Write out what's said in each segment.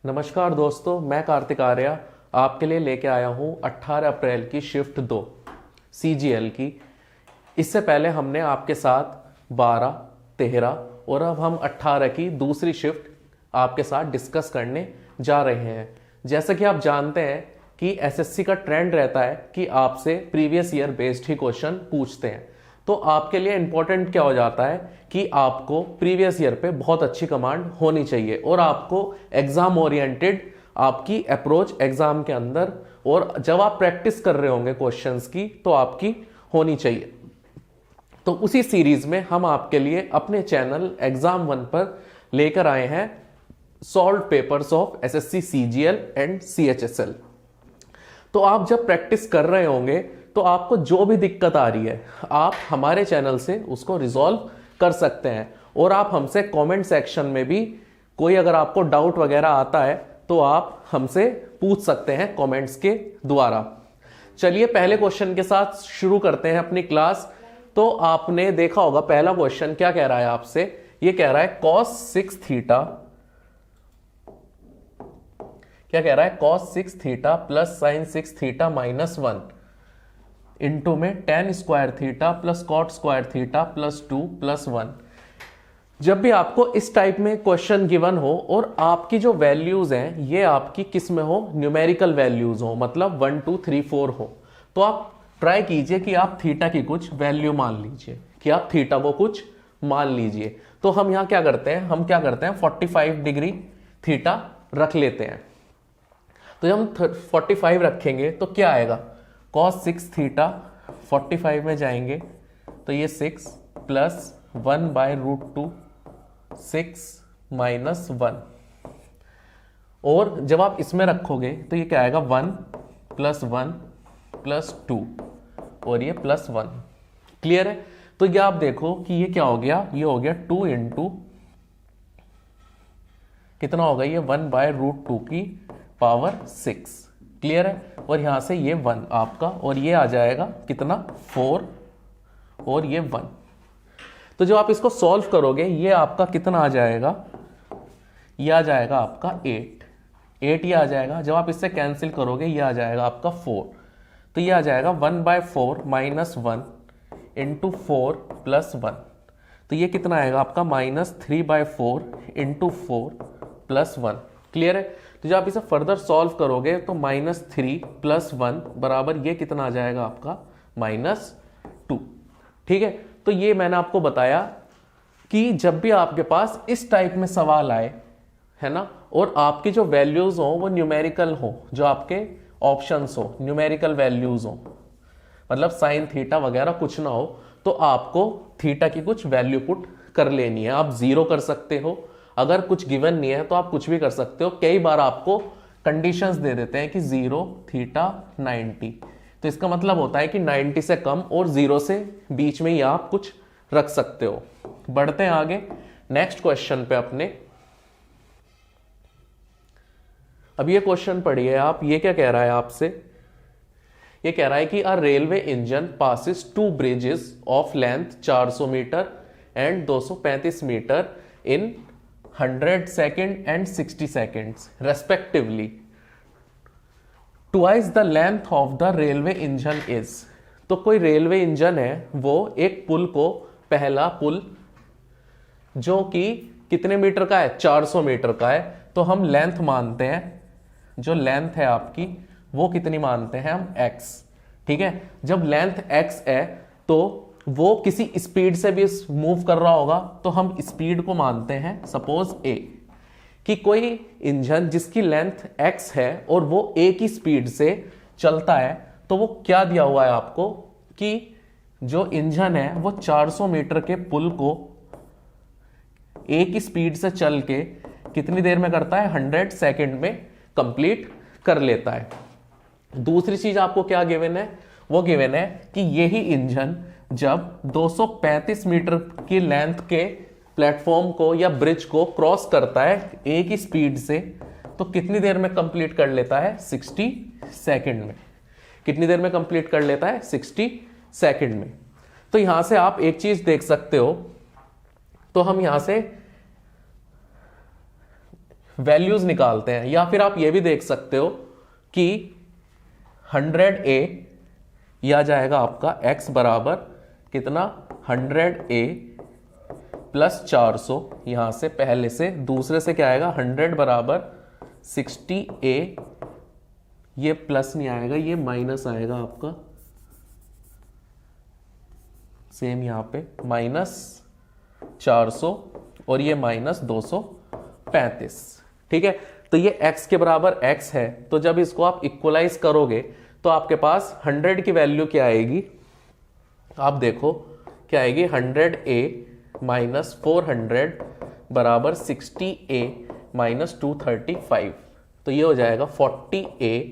नमस्कार दोस्तों, मैं कार्तिक आर्या आपके लिए लेके आया हूँ 18 अप्रैल की शिफ्ट 2 CGL की। इससे पहले हमने आपके साथ 12, 13 और अब हम 18 की दूसरी शिफ्ट आपके साथ डिस्कस करने जा रहे हैं। जैसा कि आप जानते हैं कि SSC का ट्रेंड रहता है कि आपसे प्रीवियस ईयर बेस्ड ही क्वेश्चन पूछते हैं। तो आपके लिए इंपॉर्टेंट क्या हो जाता है कि आपको प्रीवियस ईयर पे बहुत अच्छी कमांड होनी चाहिए और आपको एग्जाम ओरिएंटेड आपकी अप्रोच एग्जाम के अंदर और जब आप प्रैक्टिस कर रहे होंगे क्वेश्चंस की तो आपकी होनी चाहिए। तो उसी सीरीज में हम आपके लिए अपने चैनल एग्जाम 1 पर लेकर आए हैं solve papers of SSC CGL and CHSL। तो आप जब प्रैक्टिस कर रहे होंगे तो आपको जो भी दिक्कत आ रही है आप हमारे चैनल से उसको रिजॉल्व कर सकते हैं और आप हमसे कमेंट सेक्शन में भी कोई अगर आपको डाउट वगैरह आता है तो आप हमसे पूछ सकते हैं कमेंट्स के द्वारा। चलिए पहले क्वेश्चन के साथ शुरू करते हैं अपनी क्लास। तो आपने देखा होगा पहला क्वेश्चन क्या कह रहा है आपसे, ये कह रहा है cos 6 थीटा, क्या कह रहा है cos 6 theta plus sin 6 theta minus 1 into में tan square theta plus cot square theta plus 2 plus 1। जब भी आपको इस टाइप में क्वेश्चन गिवन हो और आपकी जो वैल्यूज हैं ये आपकी किस में हो, न्यूमेरिकल वैल्यूज हो, मतलब 1 2 3 4 हो, तो आप ट्राई कीजिए कि आप थीटा की कुछ वैल्यू मान लीजिए, कि आप थीटा को कुछ मान लीजिए। तो हम यहां क्या करते हैं, 45 डिग्री थीटा रख लेते हैं। तो जब हम 45 रखेंगे तो क्या आएगा, cos 6 थीटा 45 में जाएंगे तो ये 6 प्लस 1/√2 6 माइनस 1, और जब आप इसमें रखोगे तो ये क्या आएगा 1 प्लस 1 प्लस 2 और ये प्लस 1। क्लियर है। तो ये आप देखो कि ये क्या हो गया, ये हो गया 2 इंटू कितना होगा, ये 1/√2 की पावर 6। क्लियर है। और यहां से ये 1 आपका और ये आ जाएगा कितना 4 और ये 1। तो जब आप इसको सॉल्व करोगे ये आपका कितना आ जाएगा, ये आ जाएगा आपका 8 ये आ जाएगा। जब आप इससे कैंसिल करोगे ये आ जाएगा आपका 4, तो ये आ जाएगा 1/4 माइनस 1 इंटू 4 प्लस 1। तो ये कितना आएगा आपका -3/4 इंटू 4 प्लस 1। क्लियर है। तो जब आप इसे फर्दर सॉल्व करोगे तो -3 प्लस 1 बराबर ये कितना आ जाएगा आपका -2। ठीक है। तो ये मैंने आपको बताया कि जब भी आपके पास इस टाइप में सवाल आए, है ना, और आपकी जो वैल्यूज हो वो न्यूमेरिकल हो, जो आपके ऑप्शंस हो न्यूमेरिकल वैल्यूज हो, मतलब साइन थीटा वगैरह कुछ ना हो, तो आपको थीटा की कुछ वैल्यू पुट कर लेनी है। आप 0 कर सकते हो, अगर कुछ गिवन नहीं है तो आप कुछ भी कर सकते हो। कई बार आपको कंडीशंस दे देते हैं कि 0 थीटा 90, तो इसका मतलब होता है कि 90 से कम और 0 से बीच में ही आप कुछ रख सकते हो। बढ़ते हैं आगे नेक्स्ट क्वेश्चन पे अपने। अब ये क्वेश्चन पढ़िए आप, ये क्या कह रहा है आपसे, ये कह रहा है कि a railway engine passes 2 bridges of length 400 metre and 235 metre in 100 second and 60 seconds respectively, twice the length of the railway engine is. तो कोई रेलवे इंजन है, वो एक पुल को, पहला पुल जो कि कितने मीटर का है, 400 मीटर का है, तो हम लेंथ मानते हैं, जो लेंथ है आपकी वो कितनी मानते हैं हम, x। ठीक है। जब लेंथ x है तो वो किसी स्पीड से भी मूव कर रहा होगा, तो हम स्पीड को मानते हैं सपोज a, कि कोई इंजन जिसकी लेंथ x है और वो a की स्पीड से चलता है, तो वो क्या दिया हुआ है आपको कि जो इंजन है वो 400 मीटर के पुल को a की स्पीड से चल के कितनी देर में करता है, 100 सेकेंड में कंप्लीट कर लेता है। दूसरी चीज आपको क्या गिवन है, वो गिवन है कि यही इंजन जब 235 मीटर की लेंथ के प्लेटफॉर्म को या ब्रिज को क्रॉस करता है ए की स्पीड से, तो कितनी देर में कंप्लीट कर लेता है, 60 सेकेंड में। कितनी देर में कंप्लीट कर लेता है, 60 सेकेंड में। तो यहां से आप एक चीज देख सकते हो, तो हम यहां से वैल्यूज निकालते हैं, या फिर आप ये भी देख सकते हो कि 100A यह आ जाएगा आपका x बराबर कितना 100A प्लस 400, यहां से पहले से दूसरे से क्या आएगा 100 बराबर 60A, ये प्लस नहीं आएगा ये माइनस आएगा आपका, सेम यहां पे माइनस 400 और ये माइनस 235। ठीक है, तो ये x के बराबर x है, तो जब इसको आप इक्वलाइज करोगे तो आपके पास 100 की वैल्यू क्या आएगी, आप देखो क्या आएगी 100A माइनस 400 बराबर 60A माइनस 235, तो ये हो जाएगा 40A।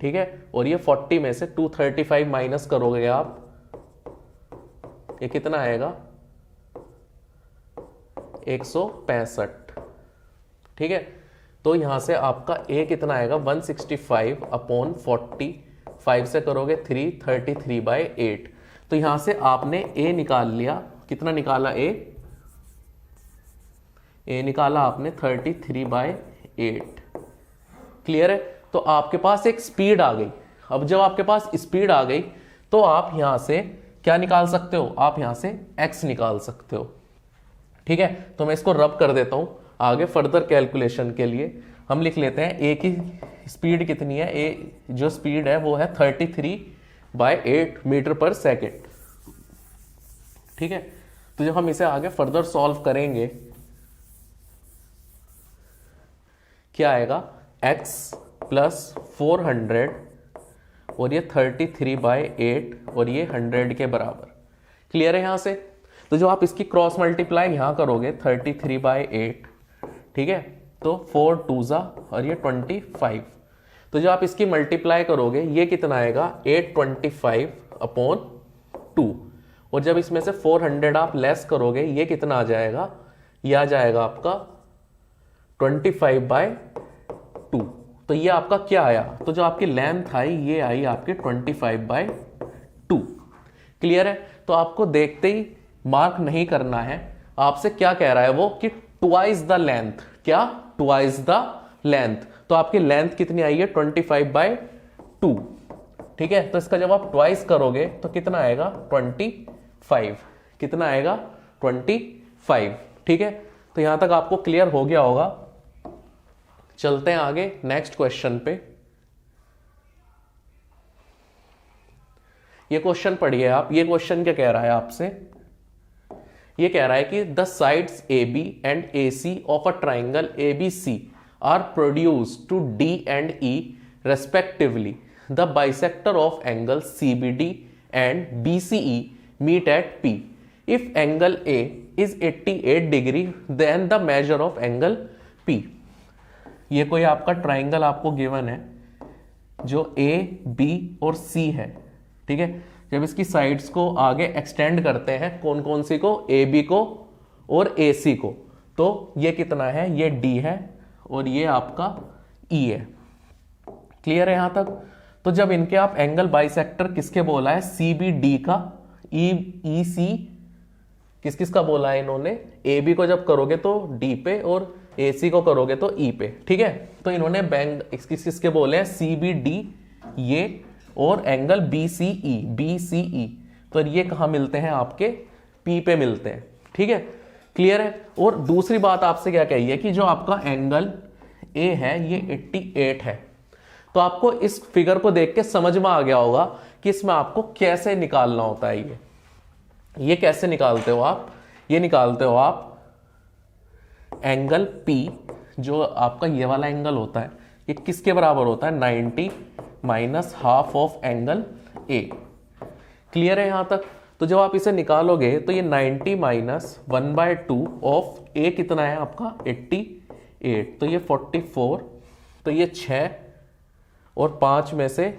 ठीक है, और ये 40 में से 235 माइनस करोगे आप, ये कितना आएगा 165। ठीक है, तो यहां से आपका a कितना आएगा 165 अपॉन 40, 5 से करोगे 3, 33/8। तो यहां से आपने a निकाल लिया, कितना निकाला a निकाला आपने 33/8। क्लियर है, तो आपके पास एक स्पीड आ गई। अब जब आपके पास स्पीड आ गई तो आप यहां से क्या निकाल सकते हो, आप यहां से x निकाल सकते हो। ठीक है, तो मैं इसको रब कर देता हूं, आगे फर्दर कैलकुलेशन के लिए हम लिख लेते हैं a की स्पीड कितनी है, a जो स्पीड है वो है 33/8 मीटर पर सेकेंड। ठीक है, तो जब हम इसे आगे फर्दर सॉल्व करेंगे क्या आएगा x प्लस 400 और ये 33/8 और ये 100 के बराबर। क्लियर है यहां से, तो जो आप इसकी क्रॉस मल्टीप्लाई यहां करोगे 33/8, ठीक है, तो 4 2 और ये 25, तो जो आप इसकी मल्टीप्लाई करोगे ये कितना आएगा 825 अपॉन 2, और जब इसमें से 400 आप लेस करोगे ये कितना आ जाएगा, ये आ जाएगा आपका 25/2। तो ये आपका क्या आया, तो जो आपकी लेंथ आई ये आई आपकी 25/2। क्लियर है, तो आपको देखते ही मार्क नहीं करना है, आपसे क्या कह रहा है वो कि ट्वाइस द लेंथ, क्या ट्वाइस द लेंथ, तो आपकी लेंथ कितनी आई है 25/2। ठीक है, तो इसका जब आप ट्वाइस करोगे तो कितना आएगा 25, कितना आएगा 25। ठीक है, तो यहां तक आपको क्लियर हो गया होगा। चलते हैं आगे नेक्स्ट क्वेश्चन पे। ये क्वेश्चन पढ़िए आप, ये क्वेश्चन क्या कह रहा है आपसे, ये कह रहा है कि the sides AB and AC of a triangle ABC are produced to D and E respectively. The bisector of angle CBD and BCE meet at P। If angle A is 88 degree then the measure of angle P। ये कोई आपका triangle आपको given है जो A, B और C है। ठीक है, जब इसकी साइड्स को आगे एक्सटेंड करते हैं कौन कौन सी को, AB को और AC को, तो ये कितना है, ये D है और ये आपका E है। क्लियर है यहां तक, तो जब इनके आप एंगल बाइसेक्टर किसके बोला है, CBD का, EC किस किस का बोला है इन्होंने, AB को जब करोगे तो D पे और AC को करोगे तो E पे। ठीक है, तो इन्होंने बैंक किसके बोले हैं, CBD ये और एंगल BCE, तो ये कहां मिलते हैं आपके P पे मिलते हैं। ठीक है, क्लियर है। और दूसरी बात आपसे क्या कही है कि जो आपका एंगल A है ये 88 है, तो आपको इस फिगर को देख के समझ में आ गया होगा कि इसमें आपको कैसे निकालना होता है। ये कैसे निकालते हो आप, ये निकालते हो आप एंगल P जो आपका ये वाला एंगल होता है ये किसके बराबर होता है, 90 minus half of angle A। Clear है यहां तक, तो जब आप इसे निकालोगे तो ये 90 माइनस 1/2 ऑफ A कितना है आपका 88, तो ये 44, तो ये 6 और 5 में से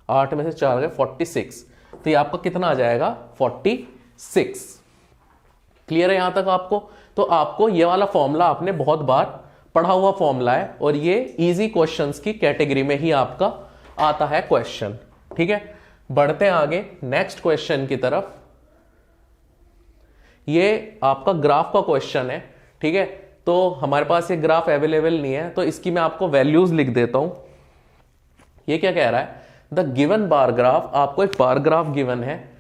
8 में से 4 गए 46, तो ये आपका कितना आ जाएगा 46। क्लियर है यहां तक आपको, तो आपको ये वाला फॉर्मूला आपने बहुत बार पढ़ा हुआ फॉर्मूला है और ये इजी क्वेश्चंस की कैटेगरी में ही आपका आता है क्वेश्चन। ठीक है, बढ़ते हैं आगे नेक्स्ट क्वेश्चन की तरफ। ये आपका ग्राफ का क्वेश्चन है। ठीक है, तो हमारे पास ये ग्राफ अवेलेबल नहीं है, तो इसकी मैं आपको वैल्यूज लिख देता हूं। ये क्या कह रहा है, द गिवन बार ग्राफ, आपको एक बार ग्राफ गिवन है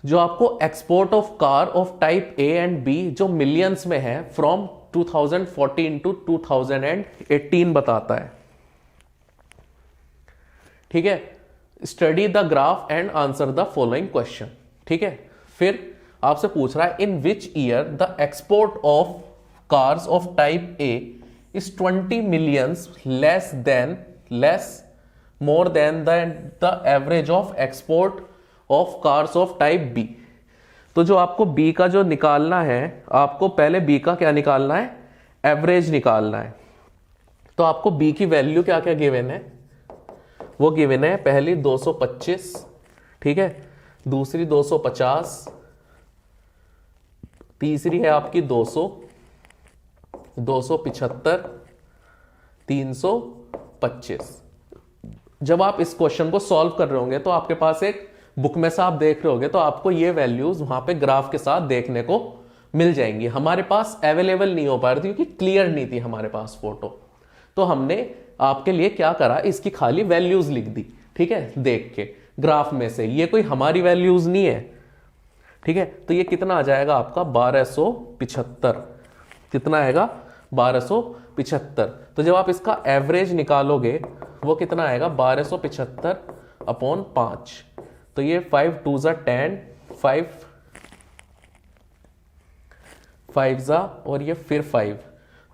जो आपको export of car of type A and B जो मिलियंस में है फ्रॉम 2014 टू 2018 बताता है। ठीक है, study the graph and answer the following question. ठीक है, फिर आपसे पूछ रहा है in which year the export of cars of type A is 20 millions less more than the average of export of cars of type B. तो जो आपको बी का जो निकालना है, आपको पहले बी का क्या निकालना है, एवरेज निकालना है। तो आपको बी की वैल्यू क्या क्या गिवन है, वो गिवन है पहली 225, ठीक है, दूसरी 250, तीसरी है आपकी 200, 275, 325। जब आप इस क्वेश्चन को सॉल्व कर रहे होंगे तो आपके पास एक बुक में से आप देख रहे होंगे तो आपको ये वैल्यूज वहां पे ग्राफ के साथ देखने को मिल जाएंगी। हमारे पास अवेलेबल नहीं हो पा रही थी क्योंकि क्लियर नहीं थी हमारे पास फोटो, तो हमने आपके लिए क्या करा, इसकी खाली वैल्यूज लिख दी। ठीक है, देख के ग्राफ में से, ये कोई हमारी वैल्यूज नहीं है। ठीक है, तो ये कितना आ जाएगा आपका 1275। कितना आएगा 1275। तो जब आप इसका एवरेज निकालोगे वो कितना आएगा 1275 अपॉन 5। तो ये 5 2 ज़ा 10, 5 ज़ा और ये फिर 5,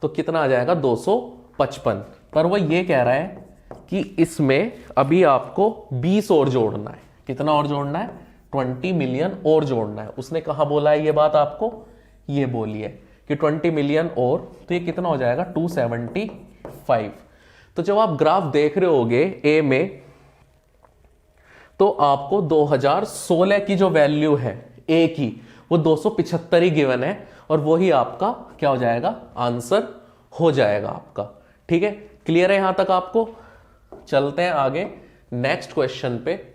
तो कितना आ जाएगा 255। पर वो ये कह रहा है कि इसमें अभी आपको 20 और जोड़ना है। कितना और जोड़ना है, 20 मिलियन और जोड़ना है। उसने कहा बोला है ये बात आपको, ये बोली है कि 20 मिलियन और, तो ये कितना हो जाएगा 275। तो जब आप ग्राफ देख रहे होगे ए में, तो आपको 2016 की जो वैल्यू है ए की वो 275 ही गिवन है और वही आपका क्या हो जाएगा, आंसर हो जाएगा आपका। ठीक है, क्लियर है यहां तक आपको। चलते हैं आगे नेक्स्ट क्वेश्चन पे।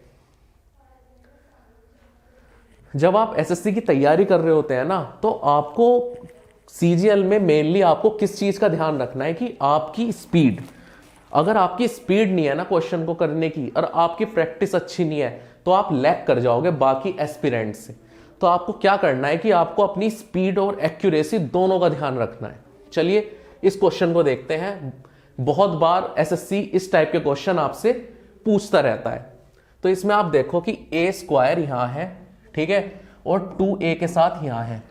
जब आप एसएससी की तैयारी कर रहे होते हैं ना, तो आपको सीजीएल में मेनली आपको किस चीज का ध्यान रखना है कि आपकी स्पीड, अगर आपकी स्पीड नहीं है ना क्वेश्चन को करने की और आपकी प्रैक्टिस अच्छी नहीं है तो आप लैग कर जाओगे बाकी एस्पिरेंट से। तो आपको क्या करना है कि आपको अपनी स्पीड और एक्यूरेसी दोनों का ध्यान रखना है। चलिए इस क्वेश्चन को देखते हैं। बहुत बार एसएससी इस टाइप के क्वेश्चन आपसे पूछता रहता है। तो इसमें आप देखो कि ए स्क्वायर यहां है, ठीक है, और 2a के साथ यहां है।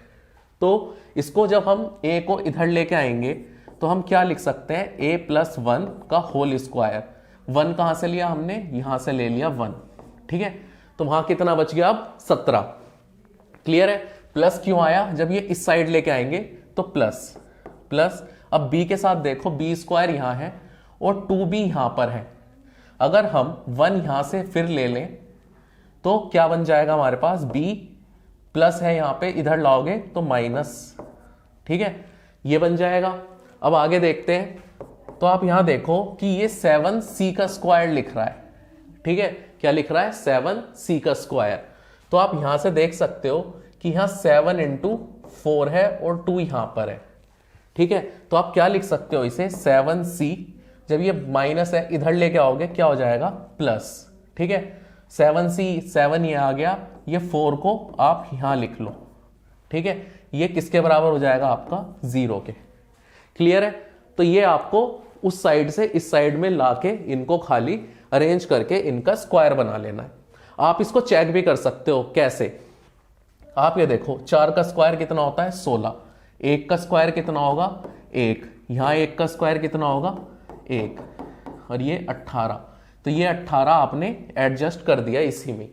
तो इसको जब हम a को इधर लेके आएंगे तो हम क्या लिख सकते हैं, a + 1 का होल स्क्वायर। 1 कहां से लिया हमने, यहां से ले लिया 1। ठीक है, तो वहां कितना बच गया अब 17। क्लियर है, प्लस क्यों आया, जब ये इस साइड लेके आएंगे तो प्लस प्लस। अब b के साथ देखो, b² यहां है और 2b यहां पर है। अगर हम 1 यहां से फिर ले लें तो क्या बन जाएगा हमारे पास, b प्लस है यहां पे, इधर लाओगे तो माइनस। ठीक है, ये बन जाएगा। अब आगे देखते हैं। तो आप यहां देखो कि ये 7c का स्क्वायर लिख रहा है। ठीक है, क्या लिख रहा है, 7c का स्क्वायर। तो आप यहां से देख सकते हो कि यहां 7 × 4 है और 2 यहां पर है। ठीक है, तो आप क्या लिख सकते हो इसे, 7c, जब ये माइनस है इधर लेके आओगे क्या हो जाएगा, प्लस। ठीक है, 7c, 7 ये आ गया, ये 4 को आप यहां लिख लो। ठीक है, ये किसके बराबर हो जाएगा आपका, 0 के। क्लियर है, तो ये आपको उस साइड से इस साइड में लाके इनको खाली अरेंज करके इनका स्क्वायर बना लेना है। आप इसको चेक भी कर सकते हो। कैसे, आप ये देखो 4 का स्क्वायर कितना होता है, 16। 1 का स्क्वायर कितना होगा, 1। यहां 1 का स्क्वायर कितना होगा, 1, और ये 18। तो ये 18 आपने एडजस्ट कर दिया इसी में।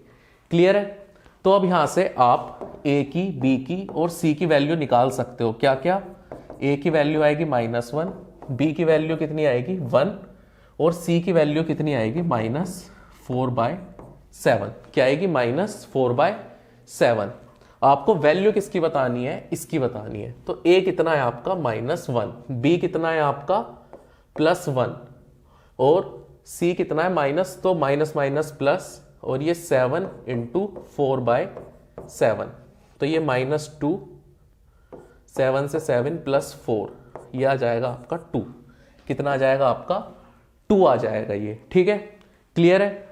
क्लियर है, तो अब यहां से आप a की, b की और c की वैल्यू निकाल सकते हो। क्या क्या, a की वैल्यू आएगी -1, b की वैल्यू कितनी आएगी 1 और c की वैल्यू कितनी आएगी -4/7। क्या आएगी, -4/7। आपको वैल्यू किसकी बतानी है, इसकी बतानी है। तो a कितना है आपका -1, b कितना है आपका +1 और c कितना है माइनस, तो माइनस माइनस प्लस, और ये 7 × 4/7। तो ये -2, 7 से 7 + 4, ये आ जाएगा आपका 2। कितना आ जाएगा आपका 2 आ जाएगा ये। ठीक है, क्लियर है।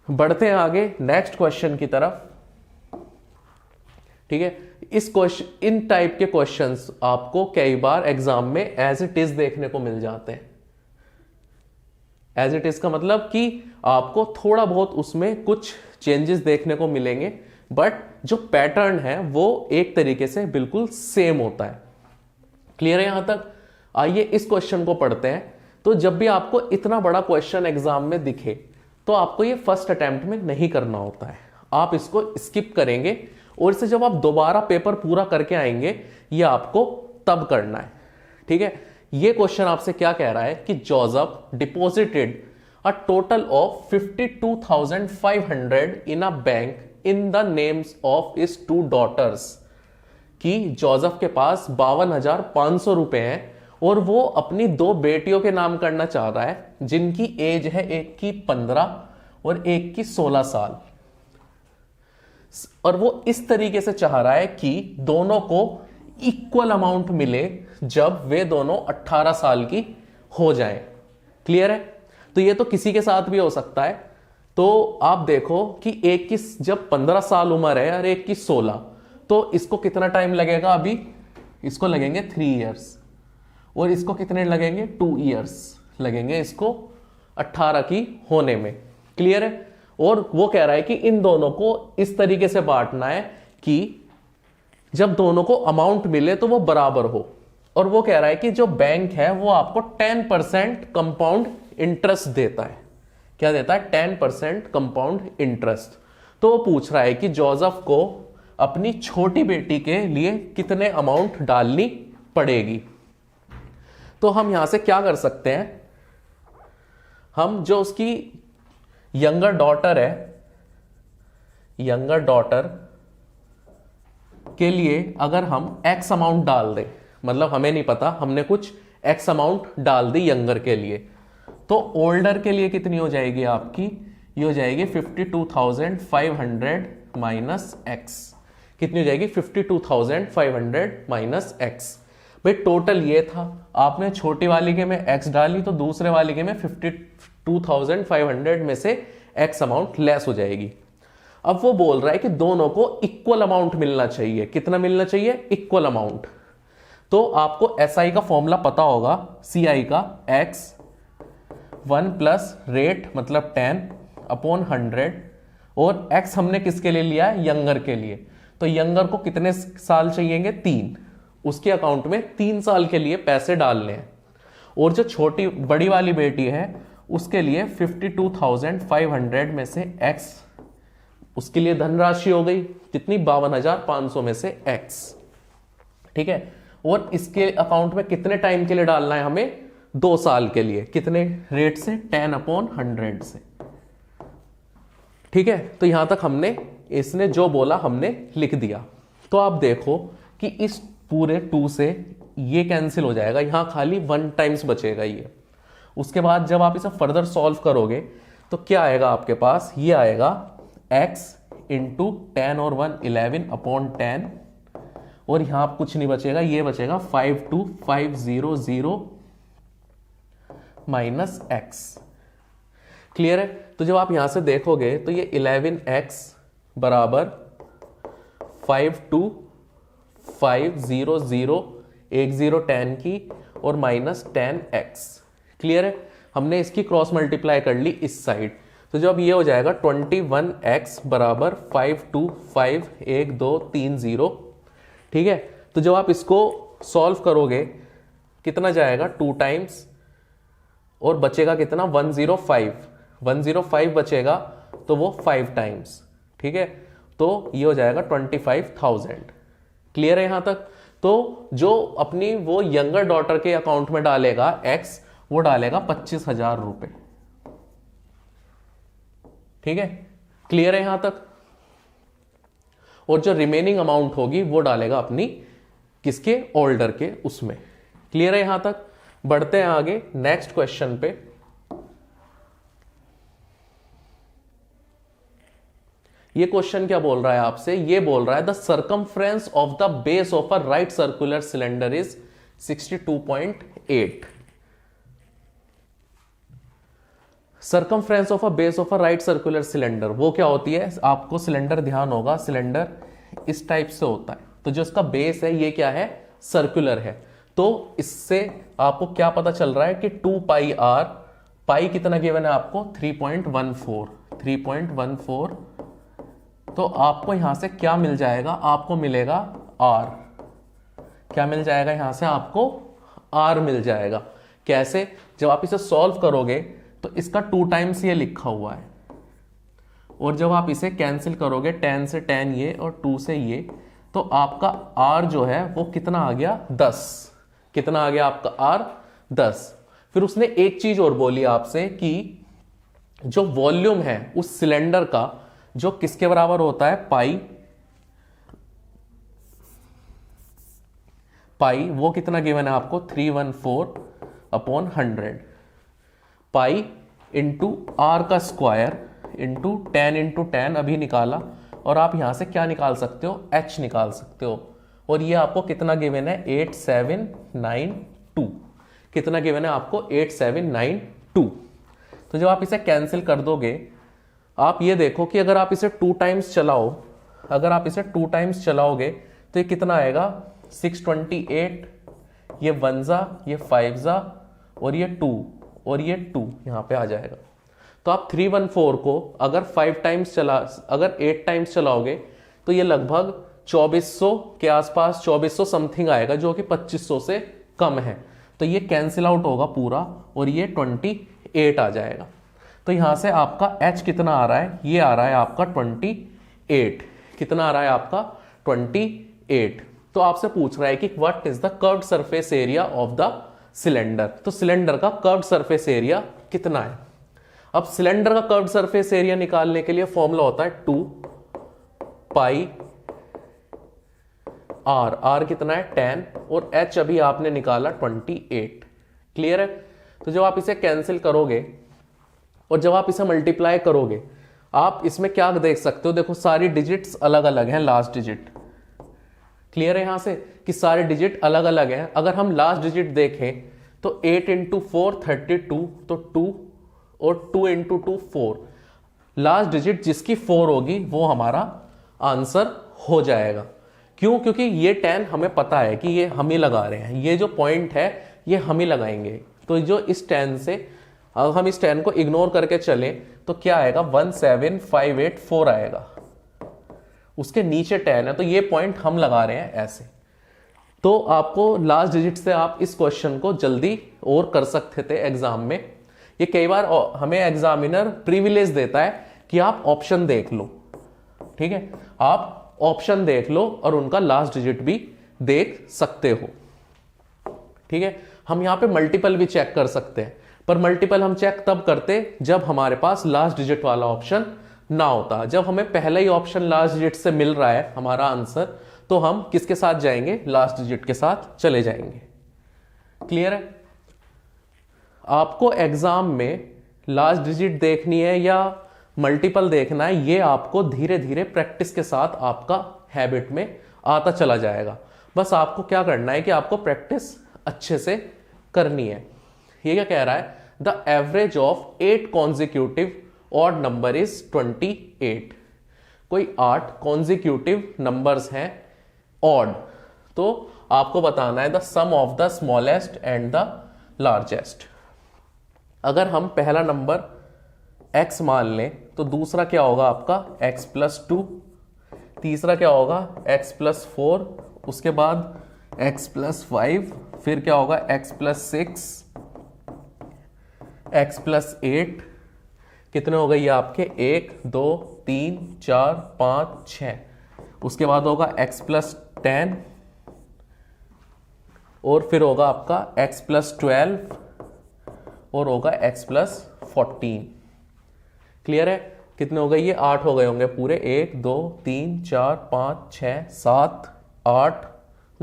बढ़ते हैं आगे नेक्स्ट क्वेश्चन की तरफ। ठीक है, इस क्वेश्चन, इन टाइप के क्वेश्चंस आपको कई बार एग्जाम में एज इट इज देखने को मिल जाते हैं। एज इट इज का मतलब कि आपको थोड़ा बहुत उसमें कुछ चेंजेस देखने को मिलेंगे, बट जो पैटर्न है वो एक तरीके से बिल्कुल सेम होता है। क्लियर है यहां तक? आइए इस क्वेश्चन को पढ़ते हैं। तो जब भी आपको इतना बड़ा क्वेश्चन एग्जाम में दिखे तो आपको ये फर्स्ट अटेम्प्ट में नहीं करना होता है, आप इसको स्किप करेंगे और इसे जब आप दोबारा पेपर पूरा करके आएंगे ये आपको तब करना है। ठीक है, ये क्वेश्चन आपसे क्या कह रहा है कि Joseph deposited a total of 52,500 in a bank in the names of his 2 daughters, कि जोसेफ के पास 52,500 रुपए हैं और वो अपनी 2 बेटियों के नाम करना चाह रहा है जिनकी एज है, एक की 15 और एक की 16 साल। और वो इस तरीके से चाह रहा है कि दोनों को इक्वल अमाउंट मिले जब वे दोनों 18 साल की हो जाएं। क्लियर है? तो ये तो किसी के साथ भी हो सकता है। तो आप देखो कि एक की जब 15 साल उम्र है और एक की 16, तो इसको कितना टाइम लगेगा? अभी इसको लगेंगे 3 इयर्स और इसको कितने लगेंगे? 2 इयर्स लगेंगे इसको 18 की होने में। क्लियर है? और वो कह रहा है कि इन दोनों को इस तरीके से बांटना है कि जब दोनों को अमाउंट मिले तो वो बराबर हो। और वो कह रहा है कि जो बैंक है वो आपको 10% कंपाउंड इंटरेस्ट देता है। क्या देता है? 10% कंपाउंड इंटरेस्ट। तो वो पूछ रहा है कि जोसेफ को अपनी छोटी बेटी के लिए कितने अमाउंट डालनी पड़ेगी। तो हम यहां से क्या कर सकते हैं, हम जो उसकी यंगर डॉटर है, यंगर डॉटर के लिए अगर हम एक्स अमाउंट डाल दें, मतलब हमें नहीं पता, हमने कुछ एक्स अमाउंट डाल दी यंगर के लिए, तो ओल्डर के लिए कितनी हो जाएगी आपकी? ये हो जाएगी 52,500 माइनस एक्स। कितनी हो जाएगी? 52,500 माइनस एक्स। भाई टोटल ये था, आपने छोटी वाली के में एक्स डाली तो दूसरे वाली के में 52,500 में से एक्स अमाउंट लेस हो जाएगी। अब वो बोल रहा है कि दोनों को इक्वल अमाउंट मिलना चाहिए। कितना मिलना चाहिए? Equal amount. तो आपको एसआई का फॉर्मूला पता होगा, सीआई का, एक्स 1 प्लस रेट मतलब 10 अपॉन 100, और एक्स हमने किसके लिए लिया है? यंगर के लिए। तो यंगर को कितने साल चाहिएंगे? 3। उसके अकाउंट में 3 साल के लिए पैसे डालने हैं। और जो छोटी बड़ी वाली बेटी है उसके लिए 52,500 में से एक्स, उसके लिए धनराशि हो गई कितनी? 52,500 में से एक्स। ठीक है, और इसके अकाउंट में कितने टाइम के लिए डालना है हमें? 2 साल के लिए। कितने रेट से? 10 अपॉन 100 से। ठीक है, तो यहां तक हमने, इसने जो बोला हमने लिख दिया। तो आप देखो कि इस पूरे 2 से ये कैंसिल हो जाएगा, यहां खाली 1 टाइम्स बचेगा ये। उसके बाद जब आप इसे फर्दर सॉल्व करोगे तो क्या आएगा आपके पास? ये आएगा x इंटू 10 और 1 11 अपॉन 10, और यहां कुछ नहीं बचेगा, ये बचेगा 52,500 माइनस एक्स। क्लियर है? तो जब आप यहां से देखोगे तो ये 11x बराबर 52,500 10 की और माइनस 10x। क्लियर है? हमने इसकी क्रॉस मल्टीप्लाई कर ली इस साइड, तो जब ये हो जाएगा 21x बराबर 52,51230। ठीक है, तो जब आप इसको सॉल्व करोगे कितना जाएगा? 2 टाइम्स, और बचेगा कितना? 105 बचेगा, तो वो 5 टाइम्स। ठीक है, तो ये हो जाएगा 25,000। क्लियर है यहां तक? तो जो अपनी वो यंगर डॉटर के अकाउंट में डालेगा एक्स, वो डालेगा 25,000 रुपए। ठीक है, क्लियर है यहां तक? और जो रिमेनिंग अमाउंट होगी वो डालेगा अपनी किसके? ओल्डर के उसमें। क्लियर है यहां तक? बढ़ते हैं आगे नेक्स्ट क्वेश्चन पे। ये क्वेश्चन क्या बोल रहा है आपसे? ये बोल रहा है the circumference of the base of a right circular cylinder is 62.8। Circumference of a base of a right circular cylinder, वो क्या होती है? आपको सिलेंडर ध्यान होगा, सिलेंडर इस टाइप से होता है, तो जो इसका बेस है ये क्या है? सर्कुलर है। तो इससे आपको क्या पता चल रहा है कि 2 पाई आर, पाई कितना गिवन है आपको? 3.14। तो आपको यहां से क्या मिल जाएगा? आपको मिलेगा आर। क्या मिल जाएगा यहां से? आपको आर मिल जाएगा। कैसे? जब आप इसे सॉल्व करोगे तो इसका 2 टाइम्स ये लिखा हुआ है, और जब आप इसे कैंसिल करोगे 10 से 10 ये और 2 से ये, तो आपका आर जो है वो कितना आ गया? 10। कितना आ गया आपका आर? 10। फिर उसने एक चीज और बोली आपसे कि जो वॉल्यूम है उस सिलेंडर का, जो किसके बराबर होता है? पाई, वो कितना गिवन है आपको? 314/100। पाई इंटू आर का स्क्वायर इंटू 10 अभी निकाला, और आप यहां से क्या निकाल सकते हो? एच निकाल सकते हो। और ये आपको कितना गिवन है? 8792। कितना गिवन है आपको? 8792। तो जब आप इसे कैंसिल कर दोगे, आप ये देखो कि अगर आप इसे 2 टाइम्स चलाओ, अगर आप इसे 2 टाइम्स चलाओगे तो ये कितना आएगा? 628, ये 1 जा, ये 5 जा, और ये 2, और ये 2 यहां पे आ जाएगा। तो आप 314 को अगर 8 टाइम्स चलाओगे तो ये लगभग 2400 के आसपास, 2400 समथिंग आएगा, जो कि 2500 से कम है। तो ये कैंसिल आउट होगा पूरा, और ये 28 आ जाएगा। तो यहां से आपका H कितना आ रहा है? ये आ रहा है आपका 28। कितना आ रहा है आपका? 28। तो आपसे पूछ रहा है कि what is the curved surface area of the cylinder. तो सिलेंडर का कर्व्ड सरफेस एरिया कितना है? अब सिलेंडर का कर्व्ड सरफेस एरिया निकालने के लिए फॉर्मूला होता है 2 पाई आर। आर कितना है? 10, और H अभी आपने निकाला 28। क्लियर है? तो जब आप इसे कैंसिल करोगे और जब आप इसे मल्टीप्लाई करोगे, आप इसमें क्या देख सकते हो? देखो सारी डिजिट्स अलग अलग हैं, लास्ट डिजिट। क्लियर है यहां से कि सारे डिजिट अलग अलग हैं। अगर हम लास्ट डिजिट देखें तो 8 × 4 32, तो 2, और 2 × 2 4। लास्ट डिजिट जिसकी 4 होगी वो हमारा आंसर हो जाएगा। क्यों? क्योंकि ये 10 हमें पता है कि ये हम ही लगा रहे हैं, ये जो पॉइंट है ये हम ही लगाएंगे। तो जो इस 10 से, अगर हम इस 10 को इग्नोर करके चलें तो क्या आएगा? 17584 आएगा। उसके नीचे 10 है, तो ये पॉइंट हम लगा रहे हैं ऐसे। तो आपको लास्ट डिजिट से आप इस क्वेश्चन को जल्दी और कर सकते थे एग्जाम में। ये कई बार हमें एग्जामिनर प्रिविलेज देता है कि आप ऑप्शन देख लो। ठीक है, आप ऑप्शन देख लो और उनका लास्ट डिजिट भी देख सकते हो। ठीक है, हम यहां पे मल्टीपल भी चेक कर सकते हैं, पर मल्टीपल हम चेक तब करते जब हमारे पास लास्ट डिजिट वाला ऑप्शन ना होता। जब हमें पहला ही ऑप्शन लास्ट डिजिट से मिल रहा है हमारा आंसर, तो हम किसके साथ जाएंगे? लास्ट डिजिट के साथ चले जाएंगे। क्लियर है? आपको एग्जाम में लास्ट डिजिट देखनी है या मल्टीपल देखना है, ये आपको धीरे धीरे प्रैक्टिस के साथ आपका हैबिट में आता चला जाएगा। बस आपको क्या करना है कि आपको प्रैक्टिस अच्छे से करनी है। ये क्या कह रहा है? The average of 8 consecutive odd number is 28। कोई 8 कॉन्जिक्यूटिव नंबर्स हैं ऑड, तो आपको बताना है the sum of the smallest and the largest. अगर हम पहला नंबर x मान लें तो दूसरा क्या होगा आपका? x + 2, तीसरा क्या होगा? x + 4, उसके बाद x + 5, फिर क्या होगा? x + 6, x + 8। कितने हो गए ये आपके? 1 2 3 4 5 6। उसके बाद होगा x + 10, और फिर होगा आपका x + 12, और होगा x + 14। क्लियर है? कितने हो गए ये? 8 हो गए होंगे पूरे। 1 2 3 4 5 6 7 8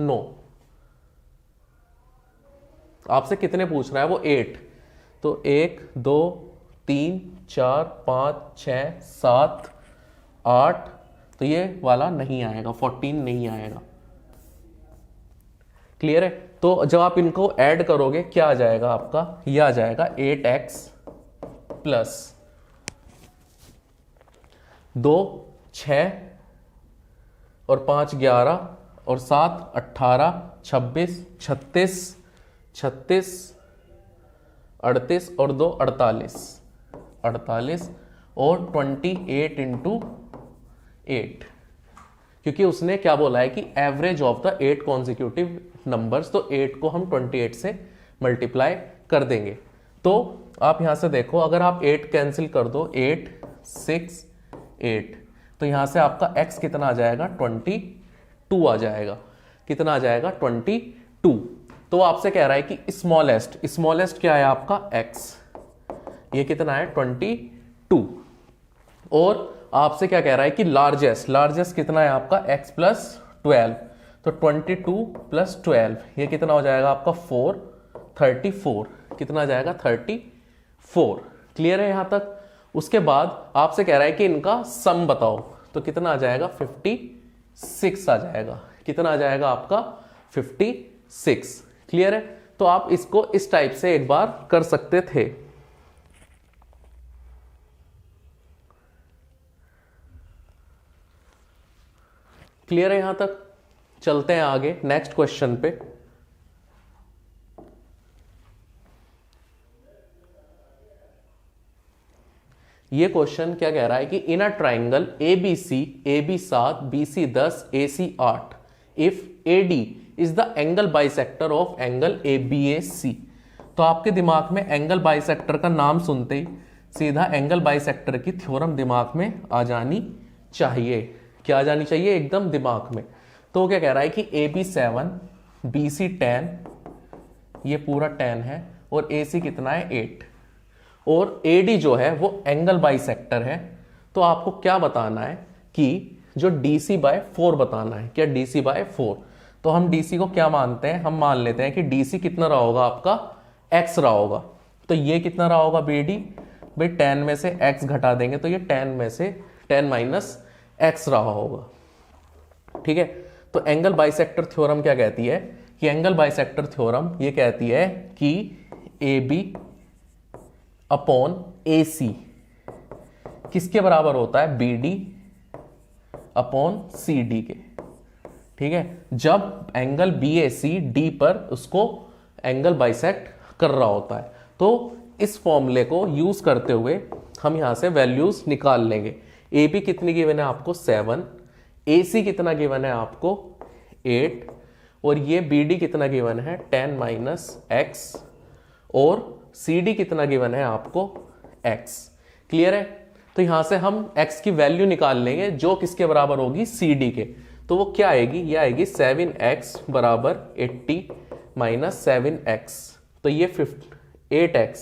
9। आपसे कितने पूछ रहा है वो? 8। तो 1 2 3 4 5 6 7 8, तो ये वाला नहीं आएगा, 14 नहीं आएगा। क्लियर है? तो जब आप इनको ऐड करोगे क्या आ जाएगा आपका, ये आ जाएगा 8x प्लस 2 6 और 5 11 और 7 18 26 36 36 38 और 2 48 48 और 28 इंटू 8, क्योंकि उसने क्या बोला है कि average of the 8 consecutive numbers, तो 8 को हम 28 से मल्टीप्लाई कर देंगे। तो आप यहां से देखो, अगर आप 8 कैंसिल कर दो, 8 6 8, तो यहां से आपका x कितना आ जाएगा, 22 आ जाएगा। कितना आ जाएगा, 22। तो आपसे कह रहा है कि स्मॉलेस्ट क्या है आपका x, ये कितना है 22। और आपसे क्या कह रहा है कि लार्जेस्ट कितना है आपका x प्लस 12, तो 22 प्लस 12 ये कितना हो जाएगा आपका 34। कितना आ जाएगा 34। क्लियर है यहां तक। उसके बाद आपसे कह रहा है कि इनका सम बताओ, तो कितना आ जाएगा 56 आ जाएगा। कितना आ जाएगा आपका 56। क्लियर है। तो आप इसको इस टाइप से एक बार कर सकते थे। क्लियर है यहां तक। चलते हैं आगे नेक्स्ट क्वेश्चन पे। ये क्वेश्चन क्या कह रहा है कि in a triangle ABC, AB 7, BC 10, AC 8, if AD is the angle bisector of angle ABAC। तो आपके दिमाग में एंगल बाइसेक्टर का नाम सुनते ही सीधा एंगल बाइसेक्टर की थ्योरम दिमाग में आ जानी चाहिए। क्या आ जानी चाहिए, एकदम दिमाग में। तो वो क्या कह रहा है कि AB 7, BC 10, ये पूरा 10 है, और AC कितना है 8, और AD जो है वो एंगल बाइसेक्टर है। तो आपको क्या बताना है कि जो DC/4 बताना है। क्या DC/4? तो हम DC को क्या मानते हैं, हम मान लेते हैं कि DC कितना रहा होगा आपका x रहा होगा। तो ये कितना रहा होगा BD, भाई 10 में से x घटा देंगे तो ये 10 में से 10 माइनस x रहा होगा। ठीक है। तो एंगल बाइसेक्टर थ्योरम क्या कहती है कि एंगल बाइसेक्टर थ्योरम ये कहती है कि AB अपॉन AC किसके बराबर होता है, BD अपॉन CD के। ठीक है। जब एंगल BAC D पर उसको एंगल बाइसेक्ट कर रहा होता है। तो इस फॉर्मूले को यूज करते हुए हम यहां से वैल्यूज निकाल लेंगे। AB कितनी गिवन है आपको 7, AC कितना गिवन है आपको 8, और ये BD कितना गिवन है 10 माइनस x, और CD कितना गिवन है आपको x। क्लियर है। तो यहां से हम x की वैल्यू निकाल लेंगे जो किसके बराबर होगी, CD के। तो वो क्या आएगी, ये आएगी 7x बराबर 80 माइनस 7x, तो ये 8x,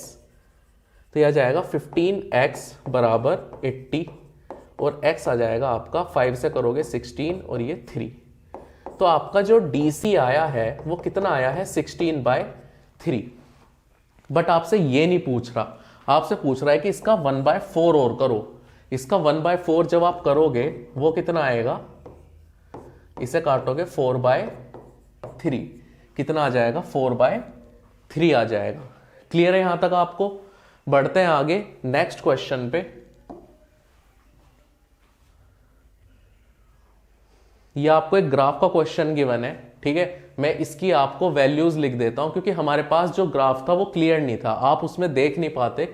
तो यह आ जाएगा 15x बराबर 80, और x आ जाएगा आपका 5 से करोगे 16, और ये 3। तो आपका जो DC आया है वो कितना आया है 16/3। बट आपसे ये नहीं पूछ रहा, आपसे पूछ रहा है कि इसका 1/4 और करो। इसका 1/4 जब आप करोगे वो कितना आएगा, इसे काटोगे 4/3, कितना आ जाएगा 4/3 आ जाएगा। क्लियर है यहां तक आपको। बढ़ते हैं आगे नेक्स्ट क्वेश्चन पे। ये आपको एक ग्राफ का क्वेश्चन गिवन है। ठीक है। मैं इसकी आपको वैल्यूज लिख देता हूं क्योंकि हमारे पास जो ग्राफ था वो क्लियर नहीं था, आप उसमें देख नहीं पाते,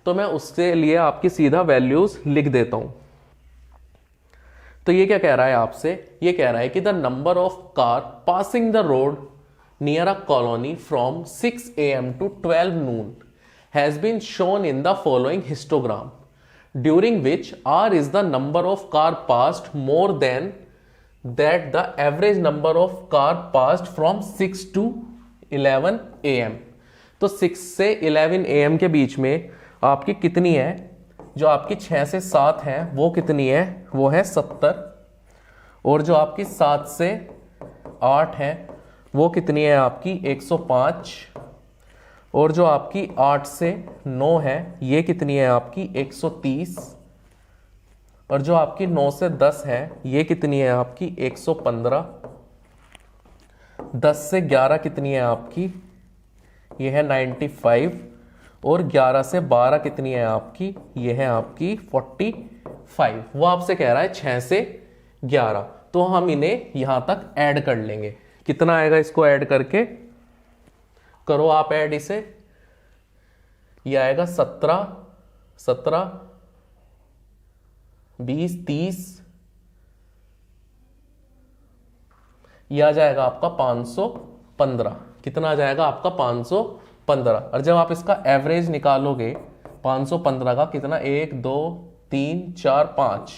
तो मैं उसके लिए आपकी सीधा वैल्यूज लिख देता हूं। तो ये क्या कह रहा है आपसे, ये कह रहा है कि the number of car passing the road near a colony from 6 AM to 12 noon has been shown in the following histogram, during which R is the number of car passed more than that the average number of car passed from 6 to 11 AM। तो 6 से 11 AM के बीच में आपकी कितनी है, जो आपकी 6 से 7 है वो कितनी है, वो है 70, और जो आपकी 7 से 8 है वो कितनी है आपकी 105, और जो आपकी 8 से 9 है ये कितनी है आपकी 130, और जो आपकी 9 से 10 है ये कितनी है आपकी 115, 10 से 11 कितनी है आपकी, ये है 95, और 11 से 12 कितनी है आपकी, ये है आपकी 45। वो आपसे कह रहा है 6 से 11, तो हम इन्हें यहां तक ऐड कर लेंगे। कितना आएगा इसको ऐड करके, करो आप ऐड इसे, ये आएगा 17, 17, 20, 30, ये आ जाएगा आपका 515। कितना आ जाएगा आपका 515। और जब आप इसका एवरेज निकालोगे 515 का, कितना 1 2 3 4 5,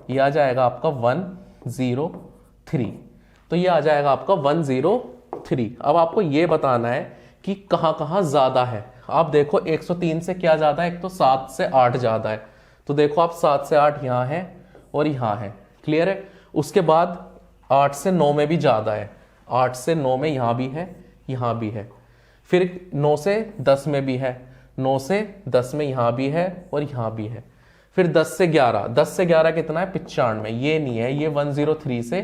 ये आ जाएगा आपका 103। तो ये आ जाएगा आपका 103। अब आपको ये बताना है कि कहां कहां ज्यादा है। आप देखो 103 से क्या ज्यादा है, एक तो 7 से 8 ज्यादा है, तो देखो आप 7 से 8 यहां है और यहां है, क्लियर है। उसके बाद 8 से 9 में भी ज्यादा है, 8 से 9 में यहां भी है, यहां भी है। फिर 9 से 10 में भी है, 9 से 10 में यहां भी है और यहां भी है। फिर 10 से 11, 10 से 11 कितना है 95, ये नहीं है, ये 103 से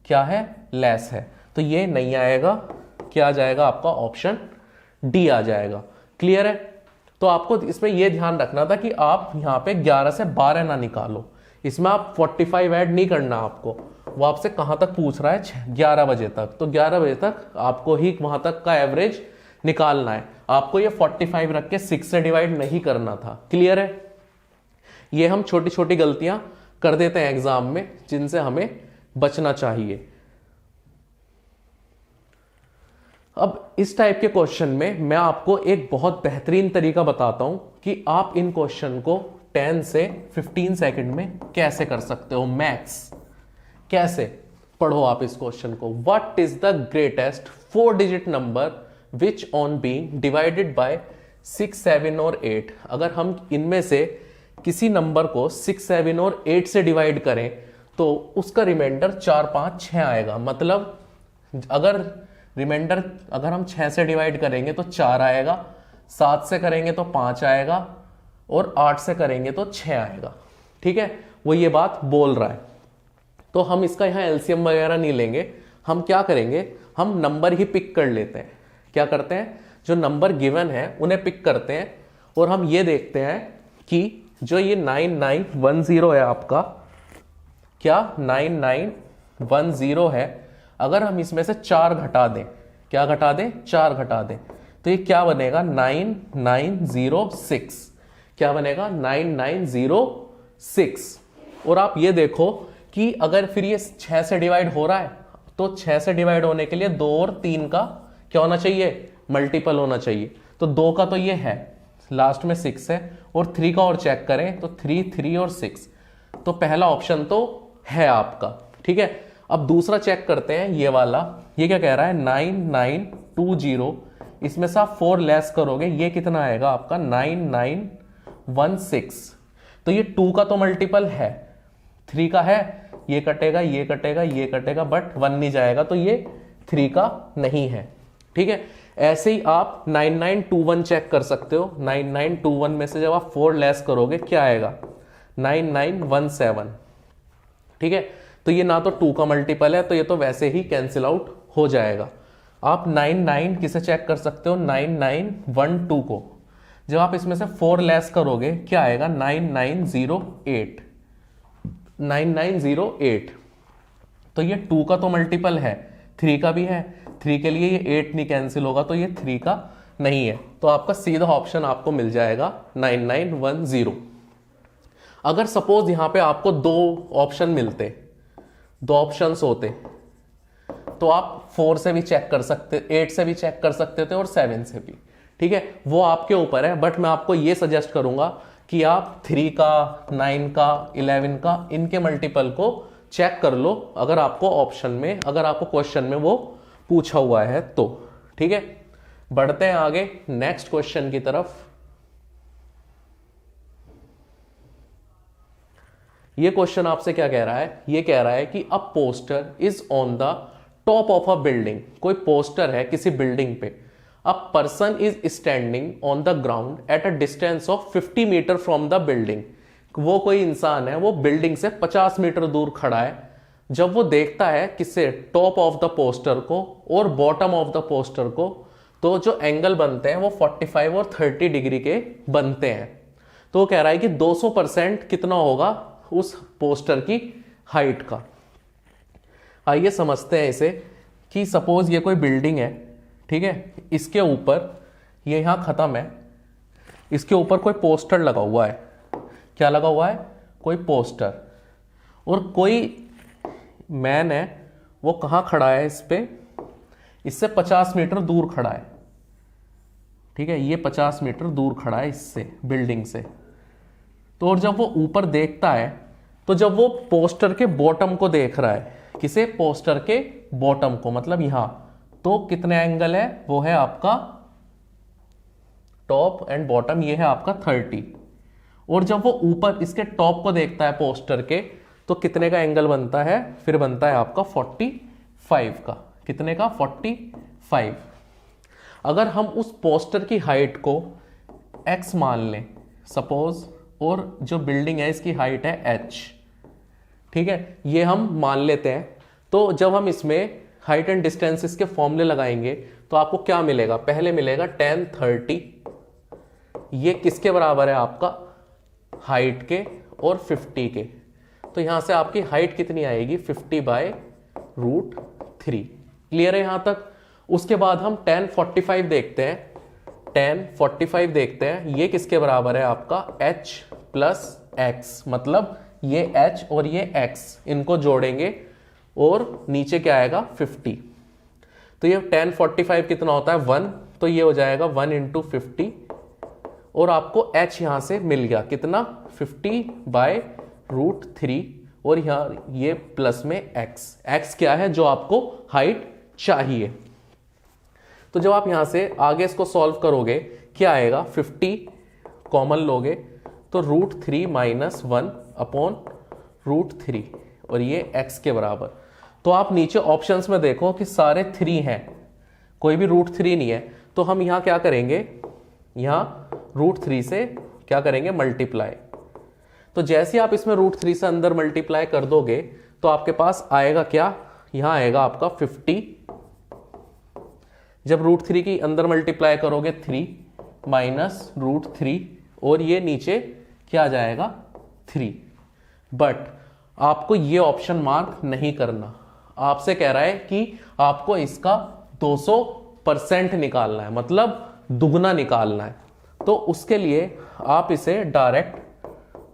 क्या है लेस है, तो ये नहीं आएगा। क्या आ जाएगा आपका ऑप्शन डी आ जाएगा, क्लियर है। तो आपको इसमें यह ध्यान रखना था कि आप यहां पे 11 से 12 ना निकालो, इसमें आप 45 ऐड नहीं करना आपको। वो आपसे कहां तक पूछ रहा है 11 बजे तक, तो 11 बजे तक आपको ही वहां तक का एवरेज निकालना है। आपको ये 45 रख के 6 से डिवाइड नहीं करना था, क्लियर है। ये हम छोटी छोटी गलतियां कर देते हैं एग्जाम में, जिनसे हमें बचना चाहिए। अब इस टाइप के क्वेश्चन में मैं आपको एक बहुत बेहतरीन तरीका बताता हूं कि आप इन क्वेश्चन को 10 से 15 सेकंड में कैसे कर सकते हो मैक्स। कैसे, पढ़ो आप इस क्वेश्चन को। What is the greatest 4 digit number which on being divided by 6, 7 और 8। अगर हम इनमें से किसी नंबर को 6, 7 और 8 से डिवाइड करें तो उसका रिमाइंडर 4, 5, 6 आएगा। मतलब अगर रिमाइंडर अगर हम 6 से डिवाइड करेंगे तो 4 आएगा, 7 से करेंगे तो 5 आएगा, और 8 से करेंगे तो 6 आएगा। ठीक है, वो ये बात बोल रहा है। तो हम इसका यहां एलसीएम वगैरह नहीं लेंगे, हम क्या करेंगे, हम नंबर ही पिक कर लेते हैं। क्या करते हैं, जो नंबर गिवन है उन्हें पिक करते हैं, और हम ये देखते हैं कि जो ये 9910 है आपका, क्या 9910 है, अगर हम इसमें से 4 घटा दें, क्या घटा दें, 4 घटा दें, तो ये क्या बनेगा 9906। क्या बनेगा 9906। और आप ये देखो कि अगर फिर ये 6 से डिवाइड हो रहा है तो 6 से डिवाइड होने के लिए 2 और 3 का क्या होना चाहिए, मल्टीपल होना चाहिए। तो 2 का तो ये है, लास्ट में 6 है, और 3 का और चेक करें तो 3, 3 और 6, तो पहला ऑप्शन तो है आपका। ठीक है, अब दूसरा चेक करते हैं, ये वाला, ये क्या कह रहा है 9920, इसमें से आप 4 लेस करोगे, ये कितना आएगा आपका 9916। तो ये 2 का तो मल्टीपल है, 3 का है, ये कटेगा, ये कटेगा, ये कटेगा, बट 1 नहीं जाएगा, तो ये 3 का नहीं है। ठीक है, ऐसे ही आप 9921 चेक कर सकते हो। 9921 में से जब आप 4 लेस करोगे क्या आएगा 9917। ठीक है, तो ये ना तो 2 का मल्टीपल है, तो ये तो वैसे ही कैंसिल आउट हो जाएगा। आप 99 किसे चेक कर सकते हो, 9912 को। जब आप इसमें से 4 लेस करोगे क्या आएगा 9908। 9908, तो ये 2 का तो मल्टीपल है, 3 का भी है, 3 के लिए ये 8 नहीं कैंसिल होगा, तो ये 3 का नहीं है। तो आपका सीधा ऑप्शन आपको मिल जाएगा 9910। अगर सपोज यहां पे आपको 2 ऑप्शन मिलते, 2 ऑप्शंस होते, तो आप 4 से भी चेक कर सकते, 8 से भी चेक कर सकते थे और 7 से भी। ठीक है, वो आपके ऊपर है, बट मैं आपको ये सजेस्ट करूंगा कि आप 3 का, 9 का, 11 का, इनके मल्टीपल को चेक कर लो, अगर आपको ऑप्शन में, अगर आपको क्वेश्चन में वो पूछा हुआ है तो। ठीक है, बढ़ते हैं आगे नेक्स्ट क्वेश्चन की तरफ। ये क्वेश्चन आपसे क्या कह रहा है, ये कह रहा है कि a poster is on the top of a building. कोई पोस्टर है किसी बिल्डिंग पे, a person is standing on the ground at a distance of 50 metre from the building. वो कोई इंसान है, वो बिल्डिंग से 50 मीटर दूर खड़ा है। जब वो देखता है किससे, टॉप ऑफ द पोस्टर को और बॉटम ऑफ द पोस्टर को, तो जो एंगल बनते हैं वो 45 और 30 डिग्री के बनते हैं। तो वो कह रहा है कि 200% कितना होगा उस पोस्टर की हाइट का। आइए समझते हैं इसे कि सपोज ये कोई बिल्डिंग है, ठीक है, इसके ऊपर ये यहां खत्म है, इसके ऊपर कोई पोस्टर लगा हुआ है। क्या लगा हुआ है? कोई पोस्टर। और कोई मैन है, वो कहां खड़ा है? इस पे, इससे 50 मीटर दूर खड़ा है, ठीक है, ये 50 मीटर दूर खड़ा है इससे, बिल्डिंग से। तो और जब वो ऊपर देखता है, तो जब वो पोस्टर के बॉटम को देख रहा है, किसे? पोस्टर के बॉटम को, मतलब यहां, तो कितने एंगल है? वो है आपका टॉप एंड बॉटम, ये है आपका 30। और जब वो ऊपर इसके टॉप को देखता है पोस्टर के, तो कितने का एंगल बनता है? फिर बनता है आपका 45 का। कितने का? 45। अगर हम उस पोस्टर की हाइट को x मान लें सपोज, और जो बिल्डिंग है इसकी हाइट है h, ठीक है, ये हम मान लेते हैं। तो जब हम इसमें हाइट एंड डिस्टेंसेस के फॉर्मूले लगाएंगे तो आपको क्या मिलेगा? पहले मिलेगा tan 30, ये किसके बराबर है? आपका हाइट के और 50 के। तो यहां से आपकी हाइट कितनी आएगी? 50/√3। क्लियर है यहां तक? उसके बाद हम tan 45 देखते हैं। tan 45 देखते हैं, ये किसके बराबर है? आपका h प्लस x, मतलब ये h और ये x, इनको जोड़ेंगे और नीचे क्या आएगा? 50। तो ये tan 45 कितना होता है? 1, तो ये हो जाएगा 1 × 50, और आपको h यहां से मिल गया कितना? 50/√3, और यहां ये प्लस में x क्या है? जो आपको हाइट चाहिए। तो जब आप यहां से आगे इसको सॉल्व करोगे, क्या आएगा? 50 कॉमन लोगे तो √3 - 1/√3, और ये x के बराबर। तो आप नीचे ऑप्शंस में देखो कि सारे 3 हैं, कोई भी √3 नहीं है। तो हम यहां क्या करेंगे? यहां √3 से क्या करेंगे? मल्टीप्लाई। तो जैसे आप इसमें √3 से अंदर मल्टीप्लाई कर दोगे तो आपके पास आएगा क्या? यहां आएगा आपका 50। जब √3 की अंदर मल्टीप्लाई करोगे 3 - √3, और ये नीचे क्या आ जाएगा? 3। बट आपको ये ऑप्शन मार्क नहीं करना। आपसे कह रहा है कि आपको इसका 200% निकालना है, मतलब दुगना निकालना है। तो उसके लिए आप इसे डायरेक्ट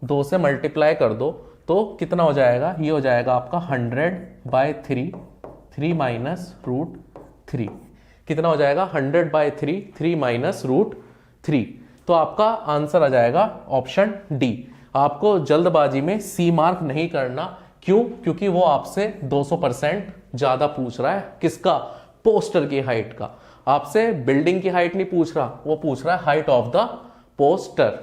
2 से मल्टीप्लाई कर दो, तो कितना हो जाएगा? ये हो जाएगा आपका 100/3, 3 - √3। कितना हो जाएगा? 100/3, 3 - √3। तो आपका आंसर आ जाएगा ऑप्शन डी। आपको जल्दबाजी में सी मार्क नहीं करना। क्यों? क्योंकि वो आपसे 200% ज्यादा पूछ रहा है। किसका? पोस्टर की हाइट का। आपसे बिल्डिंग की हाइट नहीं पूछ रहा, वो पूछ रहा है हाइट ऑफ द पोस्टर।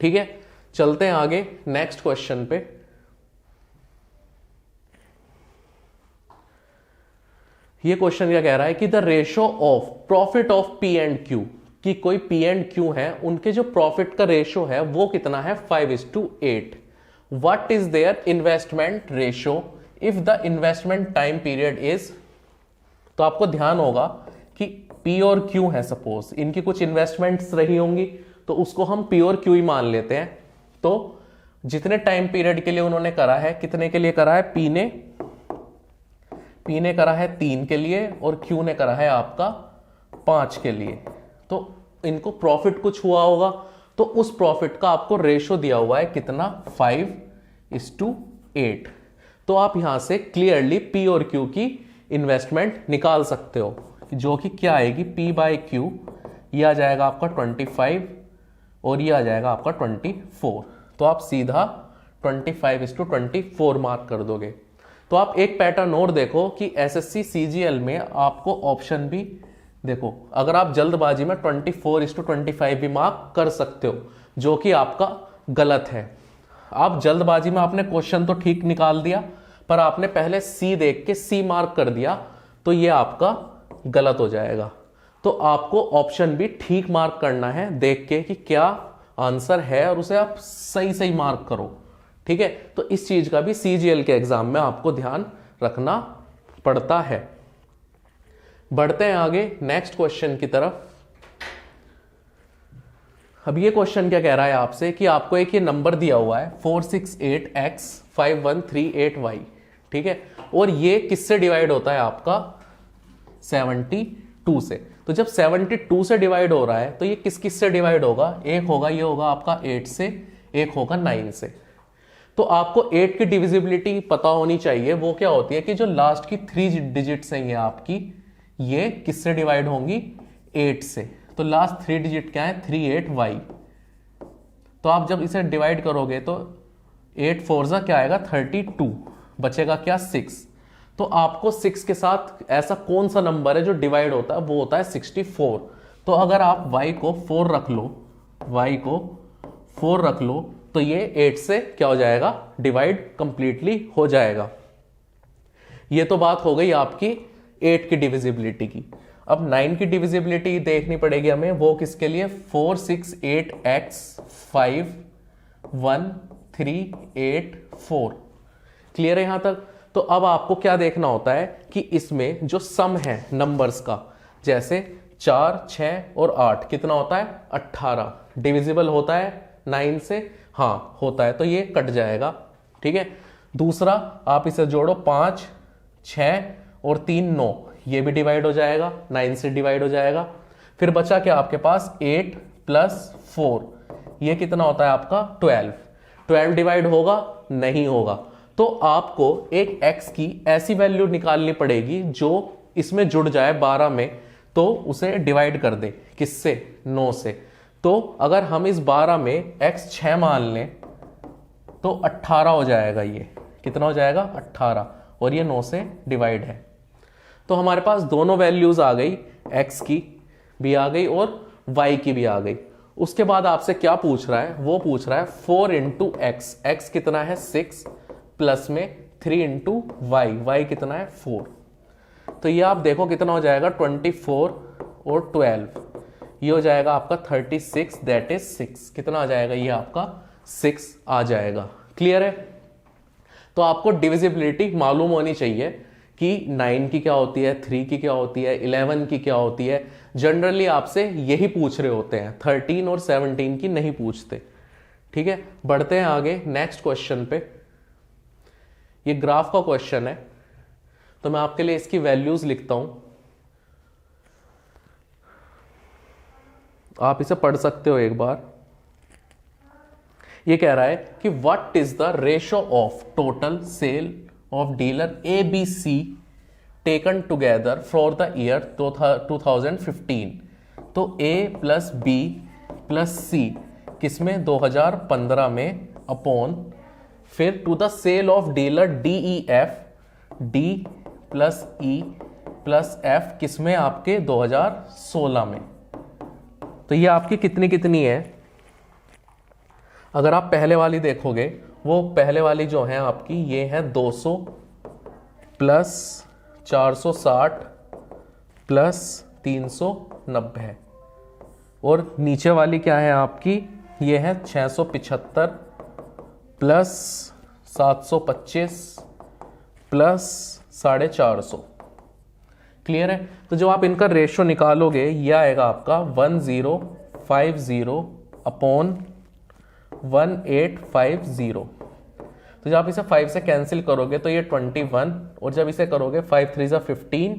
ठीक है, चलते हैं आगे नेक्स्ट क्वेश्चन पे। ये क्वेश्चन क्या कह रहा है कि the ratio of profit of P and Q, कि कोई पी एंड क्यू है, उनके जो प्रॉफिट का रेशो है वो कितना है? 5:8। What is their investment ratio if the investment time period is. तो आपको ध्यान होगा कि पी और क्यू है, सपोज इनकी कुछ इन्वेस्टमेंट्स रही होंगी, तो उसको हम पी और क्यू ही मान लेते हैं। तो जितने टाइम पीरियड के लिए उन्होंने करा है, कितने के लिए करा है? पी ने करा है 3 के लिए, और क्यू ने करा है आपका 5 के लिए। तो इनको प्रॉफिट कुछ हुआ होगा, तो उस प्रॉफिट का आपको रेशो दिया हुआ है कितना? 5:8। तो आप यहां से क्लियरली पी और क्यू की इन्वेस्टमेंट निकाल सकते हो, जो कि क्या आएगी? P/Q, ये आ जाएगा आपका 25, और ये आ जाएगा आपका 24। तो आप सीधा 25:24 मार्क कर दोगे। तो आप एक पैटर्न और देखो कि एसएससी सीजीएल में आपको ऑप्शन भी देखो, अगर आप जल्दबाजी में 24:25 भी मार्क कर सकते हो, जो कि आपका गलत है। आप जल्दबाजी में आपने क्वेश्चन तो ठीक निकाल दिया, पर आपने पहले सी देख के सी मार्क कर दिया, तो ये आपका गलत हो जाएगा। तो आपको ऑप्शन भी ठीक मार्क करना है, देख के कि क्या आंसर है, और उसे आप सही सही मार्क करो। ठीक है, तो इस चीज का भी सीजीएल के एग्जाम में आपको ध्यान रखना पड़ता है। बढ़ते हैं आगे नेक्स्ट क्वेश्चन की तरफ। अब ये क्वेश्चन क्या कह रहा है आपसे कि आपको एक ये नंबर दिया हुआ है 468x5138y, ठीक है, और ये किससे डिवाइड होता है आपका 72 से। तो जब 72 से डिवाइड हो रहा है तो ये किस किस से डिवाइड होगा, एक होगा ये होगा आपका 8 से, एक होगा 9 से। तो आपको 8 की डिविजिबिलिटी पता होनी चाहिए, वो क्या होती है कि जो लास्ट की 3 डिजिट्स हैं ये आपकी, ये किससे डिवाइड होंगी 8 से। तो लास्ट 3 डिजिट क्या है 38y। तो आप जब इसे डिवाइड करोगे तो 8 4 क्या आएगा 32, बचेगा क्या 6। तो आपको 6 के साथ ऐसा कौन सा नंबर है जो डिवाइड होता है, वो होता है 64। तो अगर आप y को 4 रख लो, y को 4 रख लो तो ये 8 से क्या हो जाएगा डिवाइड कंप्लीटली हो जाएगा। ये तो बात हो गई आपकी 8 की डिविजिबिलिटी की। अब 9 की डिविजिबिलिटी देखनी पड़ेगी हमें, वो किसके लिए 468x5138 क्लियर है यहां तक। तो अब आपको क्या देखना होता है कि इसमें जो सम है नंबर्स का, जैसे 4 6 और 8 कितना होता है 18, डिविजिबल होता है 9 से, हाँ होता है, तो ये कट जाएगा, ठीक है। दूसरा आप इसे जोड़ो 5 6 और 3 9, ये भी डिवाइड हो जाएगा 9 से डिवाइड हो जाएगा। फिर बचा क्या आपके पास 8 + 4, ये कितना होता है आपका 12 डिवाइड होगा नहीं होगा। तो आपको एक x की ऐसी वैल्यू निकालनी पड़ेगी जो इसमें जुड़ जाए 12 में, तो उसे डिवाइड कर दे किससे 9 से। तो अगर हम इस 12 में x 6 मान लें तो 18 हो जाएगा, ये कितना हो जाएगा 18, और ये 9 से डिवाइड है। तो हमारे पास दोनों वैल्यूज आ गई, x की भी आ गई और y की भी आ गई। उसके बाद आपसे क्या पूछ रहा है, वो पूछ रहा है 4 × x, x कितना है 6 प्लस में 3 × y, y कितना है 4। तो ये आप देखो कितना हो जाएगा 24 और 12, ये हो जाएगा आपका 36, दैट इज 6। कितना आ जाएगा ये आपका 6 आ जाएगा। क्लियर है। तो आपको डिविजिबिलिटी मालूम होनी चाहिए कि 9 की क्या होती है, 3 की क्या होती है, 11 की क्या होती है। जनरली आपसे यही पूछ रहे होते हैं, 13 और 17 की नहीं पूछते, ठीक है। बढ़ते हैं आगे नेक्स्ट क्वेश्चन पे। ये ग्राफ का क्वेश्चन है, तो मैं आपके लिए इसकी वैल्यूज लिखता हूं, आप इसे पढ़ सकते हो एक बार। ये कह रहा है कि what is the ratio of total sale of dealer ABC taken together for the year 2015। तो A + B + C किसमें 2015 में, अपॉन फिर to the sale of dealer DEF, D + E + F किसमें आपके 2016 में। तो ये आपकी कितनी कितनी है, अगर आप पहले वाली देखोगे, वो पहले वाली जो है आपकी ये है 200 + 460 + 390, और नीचे वाली क्या है आपकी, ये है 675 + 725 + 450। क्लियर है। तो जब आप इनका रेशो निकालोगे ये आएगा आपका 1050 अपॉन 1850। तो जब आप इसे 5 से कैंसिल करोगे तो ये 21, और जब इसे करोगे 5 3 = 15,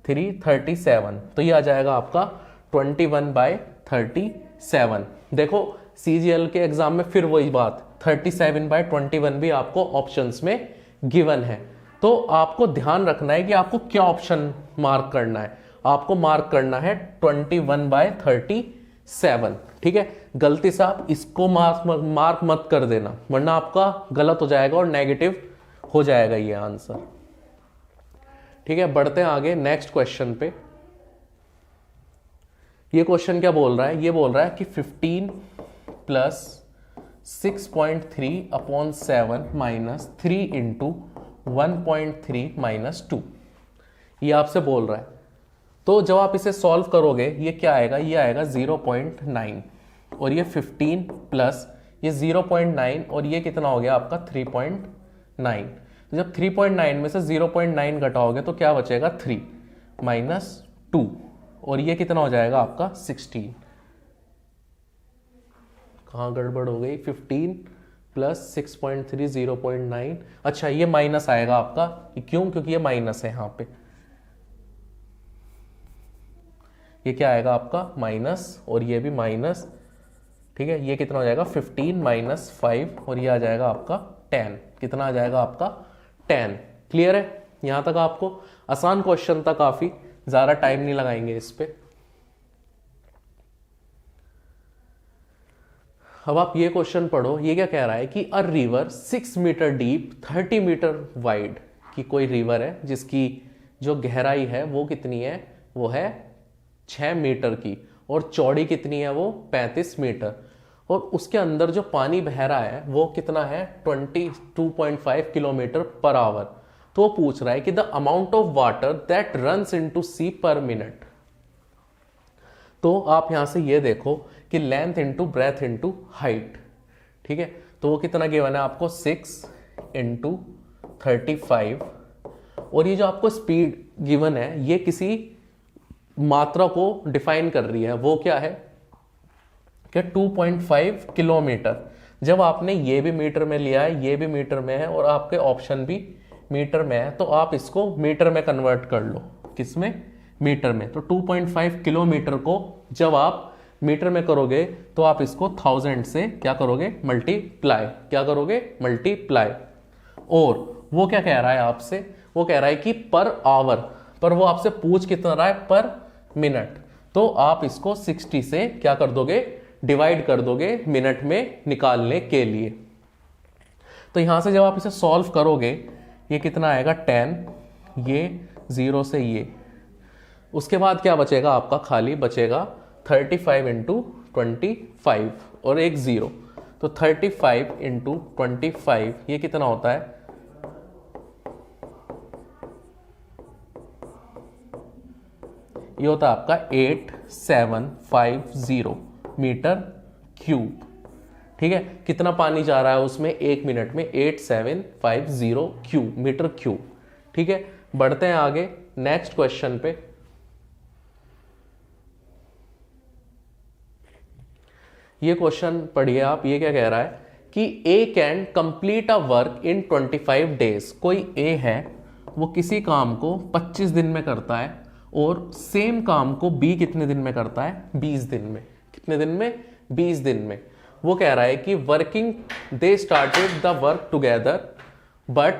3 37, तो ये आ जाएगा आपका 21/37। देखो CGL के एग्जाम में फिर वही बात, 37/21 भी आपको ऑप्शंस में गिवन है। तो आपको ध्यान रखना है कि आपको क्या ऑप्शन मार्क करना है। आपको मार्क करना है 21/37, ठीक है। गलती से आप इसको मार्क मत कर देना, वरना आपका गलत हो जाएगा और नेगेटिव हो जाएगा ये आंसर, ठीक है। बढ़ते हैं आगे नेक्स्ट क्वेश्चन पे। ये क्वेश्चन क्या बोल रहा है, ये बोल रहा है कि 15 + 6.3 अपॉन 7 - 3 × 1.3 - 2, ये आपसे बोल रहा है। तो जब आप इसे सॉल्व करोगे ये क्या आएगा, ये आएगा 0.9, और ये 15 प्लस ये 0.9 और ये कितना हो गया आपका 3.9। तो जब 3.9 में से 0.9 घटाओगे तो क्या बचेगा 3 माइनस 2 और ये कितना हो जाएगा आपका 16। कहाँ गड़बड़ हो गई, 15 प्लस 6.3 0.9। अच्छा ये माइनस आएगा आपका, क्यों? क्योंकि ये माइनस है यहाँ पे, ये क्या आएगा आपका माइनस और ये भी माइनस। ठीक है, ये कितना हो जाएगा 15 माइनस 5 और ये आ जाएगा आपका 10। कितना आ जाएगा आपका 10। क्लियर है? यहां तक आपको आसान क्वेश्चन था, काफी ज्यादा टाइम नहीं लगाएंगे इस पे। अब आप ये क्वेश्चन पढ़ो, ये क्या कह रहा है कि a river 6 metre deep 30 metre wide, कि कोई रिवर है जिसकी जो गहराई है वो कितनी है, वो है 6 मीटर की और चौड़ी कितनी है, वो 35 मीटर, और उसके अंदर जो पानी बह रहा है वो कितना है 22.5 किलोमीटर पर आवर। तो वो पूछ रहा है कि the amount of water that runs into sea per minute. तो आप यहां से ये देखो कि length into breadth into height. ठीक है, तो वो कितना गिवन है आपको 6 इंटू 35, और ये जो आपको स्पीड गिवन है ये किसी मात्रा को डिफाइन कर रही है, वो क्या है कि 2.5 किलोमीटर। जब आपने ये भी मीटर में लिया है, ये भी मीटर में है और आपके ऑप्शन भी मीटर में है, तो आप इसको मीटर में कन्वर्ट कर लो। किसमें? मीटर में। तो 2.5 किलोमीटर को जब आप मीटर में करोगे तो आप इसको 1000 से क्या करोगे, मल्टीप्लाई। क्या करोगे? मल्टीप्लाई। और वो क्या कह रहा है आपसे, वो कह रहा है कि पर आवर, पर वो आपसे पूछ कितना रहा है, पर मिनट। तो आप इसको 60 से क्या कर दोगे, डिवाइड कर दोगे मिनट में निकालने के लिए। तो यहां से जब आप इसे सॉल्व करोगे ये कितना आएगा 10, ये 0 से ये, उसके बाद क्या बचेगा आपका, खाली बचेगा 35 इंटू 25 और एक 0। तो 35 इंटू 25 ये कितना होता है, ये होता है आपका 8750 मीटर क्यूब। ठीक है, कितना पानी जा रहा है उसमें एक मिनट में, 8750 क्यूब मीटर क्यूब। ठीक है, बढ़ते हैं आगे नेक्स्ट क्वेश्चन पे। ये क्वेश्चन पढ़िए आप, ये क्या कह रहा है कि A can complete a work in 25 days. कोई ए है वो किसी काम को 25 दिन में करता है और सेम काम को बी कितने दिन में करता है, 20 दिन में। कितने दिन में? 20 दिन में। वो कह रहा है कि working they started the work together but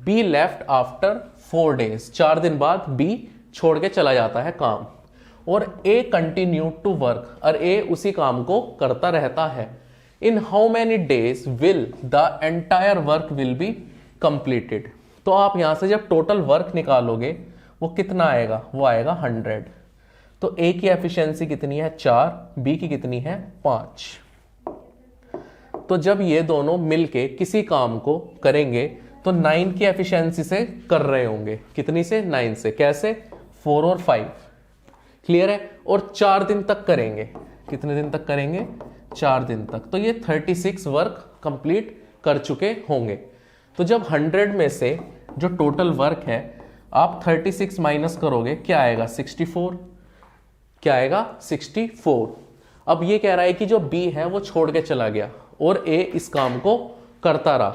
be left after 4 days. 4 दिन बाद बी छोड़ के चला जाता है काम, और ए कंटिन्यू टू वर्क, और ए उसी काम को करता रहता है। In how many days will the entire work will be completed. तो आप यहां से जब टोटल वर्क निकालोगे वो कितना आएगा, वो आएगा 100। तो ए की एफिशिएंसी कितनी है 4, बी की कितनी है 5। तो जब ये दोनों मिलके किसी काम को करेंगे तो 9 की एफिशिएंसी से कर रहे होंगे। कितनी से? 9 से। कैसे? 4 और 5। क्लियर है? और 4 दिन तक करेंगे। कितने दिन तक करेंगे? 4 दिन तक। तो ये 36 वर्क कंप्लीट कर चुके होंगे। तो जब 100 में से जो टोटल वर्क है आप 36 माइनस करोगे, क्या आएगा 64। क्या आएगा 64। अब ये कह रहा है कि जो बी है वो छोड़ के चला गया और ए इस काम को करता रहा।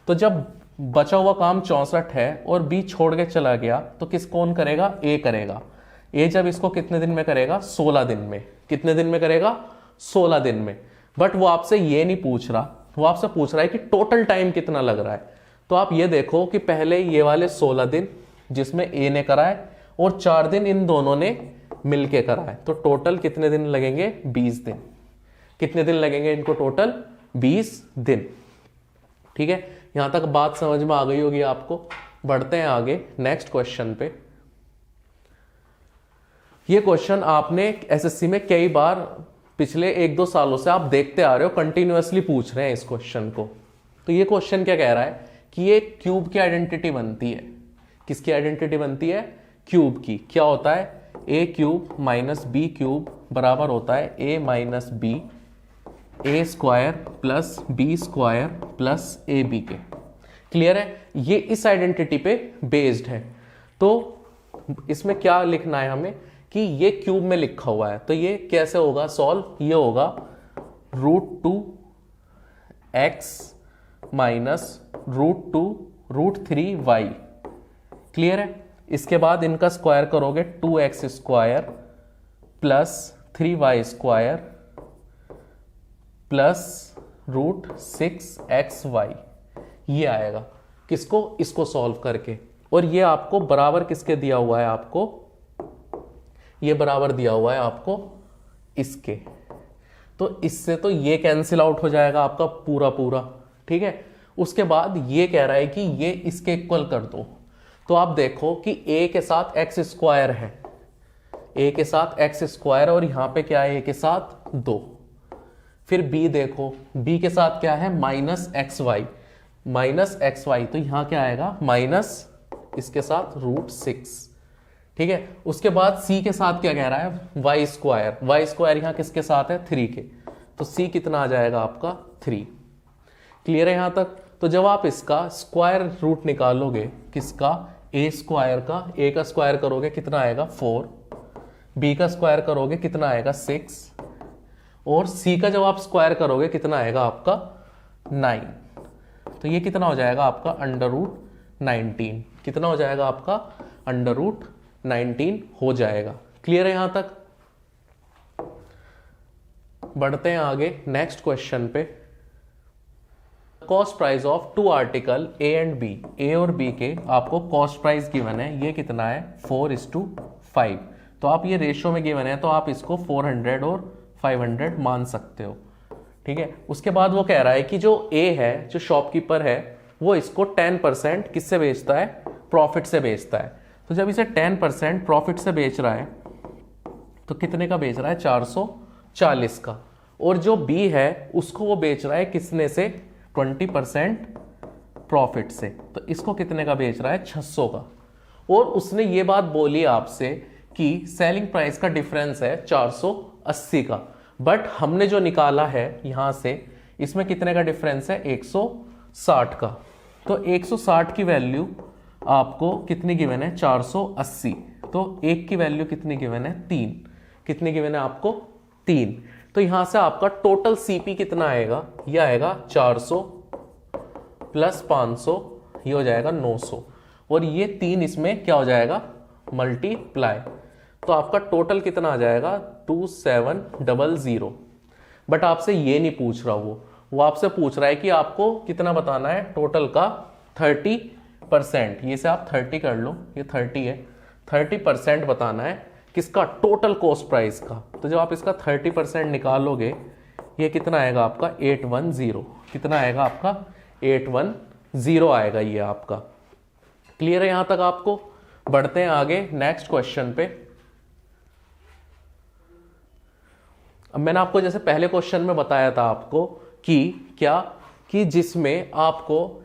तो जब बचा हुआ काम 64 है और बी छोड़ के चला गया तो किस कौन करेगा, ए करेगा। ए जब इसको कितने दिन में करेगा, 16 दिन में। कितने दिन में करेगा, 16 दिन में। बट वो आपसे ये नहीं पूछ रहा, वो आपसे पूछ रहा है कि टोटल टाइम कितना लग रहा है। तो आप ये देखो कि पहले ये वाले 16 दिन जिसमें ए ने करा है और 4 दिन इन दोनों ने मिलके करा है, तो टोटल कितने दिन लगेंगे, 20 दिन। कितने दिन लगेंगे इनको टोटल, 20 दिन। ठीक है, यहां तक बात समझ में आ गई होगी आपको। बढ़ते हैं आगे नेक्स्ट क्वेश्चन पे। ये क्वेश्चन आपने एसएससी में कई बार पिछले 1-2 सालों से आप देखते आ रहे हो, कंटिन्यूअसली पूछ रहे हैं इस क्वेश्चन को। तो ये क्वेश्चन क्या कह रहा है कि ये क्यूब की आइडेंटिटी बनती है। किसकी आइडेंटिटी बनती है, क्यूब की। क्या होता है, A cube minus B cube बराबर होता है A minus B A square plus B square plus A B के। क्लियर है? ये इस आइडेंटिटी पे बेस्ड है। तो इसमें क्या लिखना है हमें कि ये क्यूब में लिखा हुआ है, तो ये कैसे होगा सॉल्व? ये होगा √2x माइनस √2√3y। क्लियर है? इसके बाद इनका स्क्वायर करोगे 2x square plus 3y square plus √6xy, ये आएगा। किसको? इसको सॉल्व करके। और ये आपको बराबर किसके दिया हुआ है? आपको ये बराबर दिया हुआ है आपको इसके। तो इससे तो ये कैंसिल आउट हो जाएगा आपका पूरा पूरा। ठीक है? उसके बाद ये कह रहा है कि ये इसके इक्वल कर दो। तो आप देखो कि a के साथ x स्क्वायर है, a के साथ x स्क्वायर, और यहां पे क्या है? a के साथ 2। फिर b देखो, b के साथ क्या है? -xy, तो यहां क्या आएगा? माइनस इसके साथ √6। ठीक है? उसके बाद c के साथ क्या कह रहा है? y स्क्वायर यहां किसके साथ है? 3 के। तो c कितना आ जाएगा आपका? 3। क्लियर है यहां तक? तो जब आप इसका स्क्वायर रूट निकालोगे, किसका? a स्क्वायर का, a का स्क्वायर करोगे कितना आएगा? 4, b का स्क्वायर करोगे कितना आएगा? 6, और c का जब आप स्क्वायर करोगे कितना आएगा आपका? 9। तो ये कितना हो जाएगा आपका? √19। कितना हो जाएगा आपका? √19 हो जाएगा। क्लियर है यहां तक? बढ़ते हैं आगे नेक्स्ट क्वेश्चन पे। Cost price of 2 article A and B, A और बी के आपको कॉस्ट प्राइस गिवन है। ये कितना है? 4:5। तो आप ये रेशियो में गिवन है, तो आप इसको 400 और 500 मान सकते हो। ठीक है? उसके बाद वो कह रहा है कि जो ए है, जो शॉपकीपर है, वो इसको 10% किससे बेचता है? प्रॉफिट से बेचता है। तो जब इसे 10% प्रॉफिट से बेच रहा है, तो कितने का बेच रहा है? 440 का। और जो बी है उसको वो बेच रहा है किसने से? 20% प्रॉफिट से। तो इसको कितने का बेच रहा है? 600 का। और उसने ये बात बोली आपसे कि सेलिंग प्राइस का डिफरेंस है 480 का, बट हमने जो निकाला है यहां से, इसमें कितने का डिफरेंस है? 160 का। तो 160 की वैल्यू आपको कितनी गिवन है? 480। तो एक की वैल्यू कितनी गिवन है? 3। कितनी गिवन है आपको? 3। तो यहां से आपका टोटल सीपी कितना आएगा? यह आएगा 400 प्लस 500, ये हो जाएगा 900, और ये 3 इसमें क्या हो जाएगा? मल्टीप्लाई। तो आपका टोटल कितना आ जाएगा? 2700। बट आपसे ये नहीं पूछ रहा, वो आपसे पूछ रहा है कि आपको कितना बताना है टोटल का? 30%। ये से आप 30 कर लो, ये 30 है, 30% बताना है किसका? टोटल कॉस्ट प्राइस का। तो जब आप इसका 30% निकालोगे, ये कितना आएगा आपका? 810। कितना आएगा आपका? 810 आएगा ये आपका। क्लियर है यहां तक आपको? बढ़ते हैं आगे नेक्स्ट क्वेश्चन पे। अब मैंने आपको जैसे पहले क्वेश्चन में बताया था आपको कि क्या, कि जिसमें आपको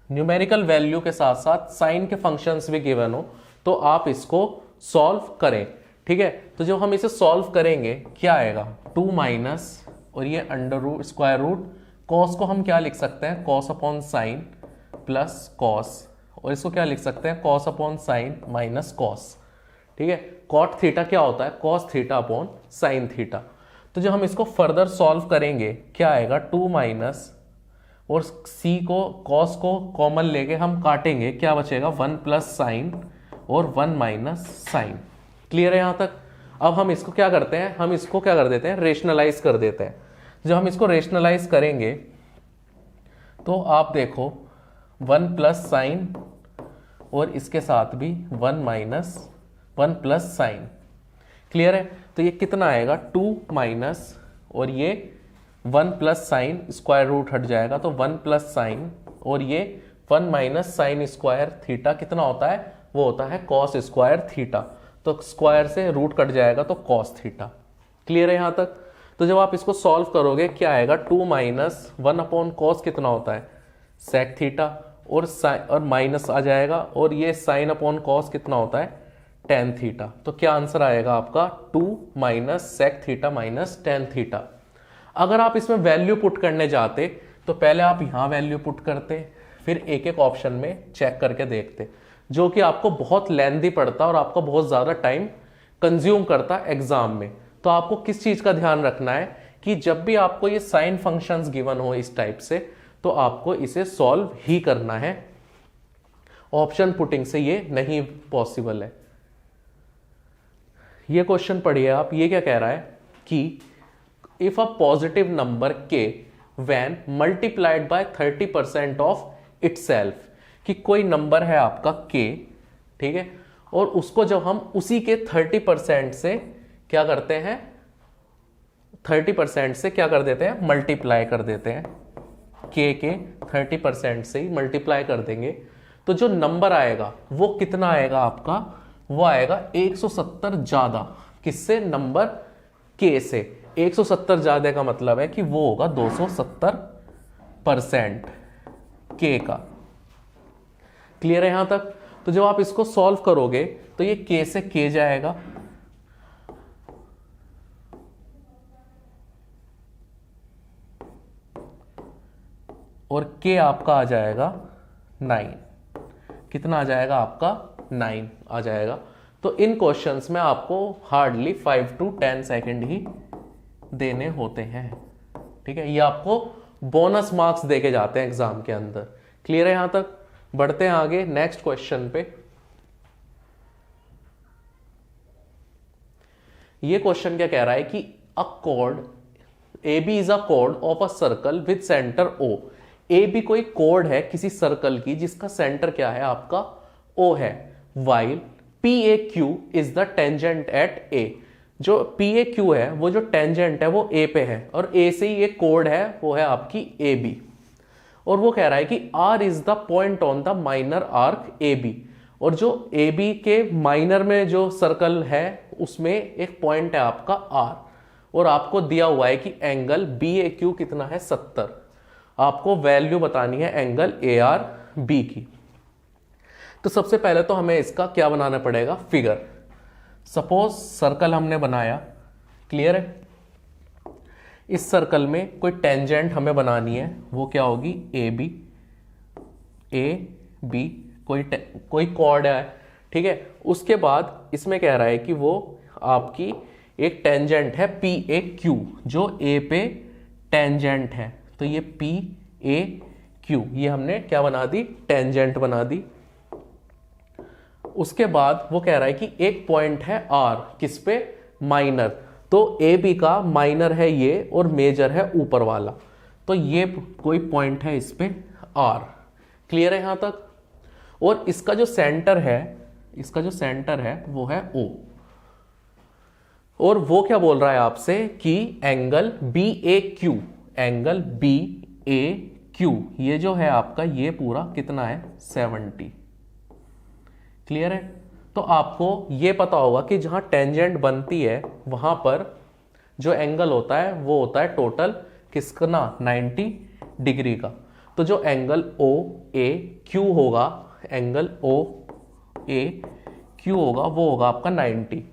न्यूमेरिकल वैल्यू के साथ साथ साइन के फंक्शंस भी गिवन हो, तो आप इसको सॉल्व करें। ठीक है? तो जब हम इसे सॉल्व करेंगे क्या आएगा? 2 माइनस, और ये under root square root, cos को हम क्या लिख सकते हैं? Cos upon sine plus cos, और इसको क्या लिख सकते हैं? Cos upon sine minus cos. ठीक है? कॉट थीटा क्या होता है? Cos theta upon sine theta. तो जब हम इसको फर्दर सॉल्व करेंगे क्या आएगा? 2 माइनस, और सी को, कॉस को कॉमन लेके हम काटेंगे, क्या बचेगा? 1 प्लस साइन और 1 माइनस साइन। क्लियर है यहां तक? अब हम इसको क्या करते हैं? हम इसको क्या कर देते हैं? रेशनलाइज कर देते हैं। जब हम इसको रेशनलाइज करेंगे तो आप देखो 1 प्लस साइन, और इसके साथ भी 1 प्लस साइन। क्लियर है? तो ये कितना आएगा? 2 माइनस, और ये 1 प्लस साइन, स्क्वायर रूट हट जाएगा, तो 1 प्लस साइन, और ये 1 माइनस साइन स्क्वायर थीटा कितना होता है? वो होता है कॉस स्क्वायर थीटा। तो स्क्वायर से रूट कट जाएगा, तो कॉस थीटा। क्लियर है यहां तक? तो जब आप इसको सॉल्व करोगे क्या आएगा? 2 माइनस 1 अपॉन कॉस कितना होता है? सेक थीटा, और साइन और माइनस आ जाएगा, और ये साइन अपॉन कॉस कितना होता है? Tan theta. तो क्या आंसर आएगा आपका? 2 minus sec theta minus tan theta. अगर आप इसमें वैल्यू पुट करने जाते तो पहले आप यहां वैल्यू पुट करते, फिर एक एक ऑप्शन में चेक करके देखते, जो कि आपको बहुत लेंथी पड़ता और आपको बहुत ज्यादा टाइम कंज्यूम करता एग्जाम में। तो आपको किस चीज का ध्यान रखना है कि जब भी आपको ये साइन फंक्शंस गिवन हो इस टाइप से, तो आपको इसे सॉल्व ही करना है, ऑप्शन पुटिंग से ये नहीं पॉसिबल है। ये क्वेश्चन पढ़िए आप, ये क्या कह रहा है कि इफ अ पॉजिटिव नंबर के when multiplied by 30% of itself, कि कोई नंबर है आपका के, ठीक है, और उसको जब हम उसी के 30% से क्या करते हैं, 30% से क्या कर देते हैं, मल्टीप्लाई कर देते हैं, के 30% से ही मल्टीप्लाई कर देंगे, तो जो नंबर आएगा वो कितना आएगा आपका, वो आएगा 170 ज्यादा, किससे, नंबर के से। 170 ज्यादा का मतलब है कि वो होगा 270% के का। क्लियर है यहां तक? तो जब आप इसको सॉल्व करोगे तो ये के से के जाएगा, और के आपका आ जाएगा 9। कितना आ जाएगा आपका, 9 आ जाएगा। तो इन क्वेश्चंस में आपको हार्डली 5 to 10 सेकेंड ही देने होते हैं, ठीक है। ये आपको बोनस मार्क्स देके जाते हैं एग्जाम के अंदर। क्लियर है यहां तक? बढ़ते हैं आगे नेक्स्ट क्वेश्चन पे। ये क्वेश्चन क्या कह रहा है कि a code A B is a code of a circle with centre O. A B कोई कोड है किसी सर्कल की जिसका सेंटर क्या है आपका, ओ है। While P A Q is the tangent at A. जो पी ए क्यू है वो जो टेंजेंट है वो ए पे है, और ए से ही ये कोड है, वो है आपकी ए बी। और वो कह रहा है कि R is the point on the minor arc A B. और जो ए बी के माइनर में जो सर्कल है उसमें एक पॉइंट है आपका आर, और आपको दिया हुआ है कि एंगल बी ए क्यू कितना है, 70। आपको वैल्यू बतानी है एंगल ए आर बी की। तो सबसे पहले तो हमें इसका क्या बनाना पड़ेगा, फिगर। सपोज सर्कल हमने बनाया, क्लियर है। इस सर्कल में कोई टेंजेंट हमें बनानी है, वो क्या होगी, ए बी। ए बी कोई कॉर्ड है, ठीक है। उसके बाद इसमें कह रहा है कि वो आपकी एक टेंजेंट है पी ए क्यू, जो ए पे टेंजेंट है। तो ये पी ए क्यू, ये हमने क्या बना दी, टेंजेंट बना दी। उसके बाद वो कह रहा है कि एक पॉइंट है आर, किस पे, माइनर। तो ए बी का माइनर है ये, और मेजर है ऊपर वाला। तो ये कोई पॉइंट है इस पे आर। क्लियर है यहां तक? और इसका जो सेंटर है वो है ओ। और वो क्या बोल रहा है आपसे कि एंगल बी ए क्यू, एंगल बी ए क्यू ये जो है आपका, ये पूरा कितना है, 70। क्लियर है? तो आपको ये पता होगा कि जहां टेंजेंट बनती है वहां पर जो एंगल होता है वो होता है टोटल किसका, 90 डिग्री का। तो जो एंगल ओ ए क्यू होगा, एंगल ओ ए क्यू होगा, वो होगा आपका 90।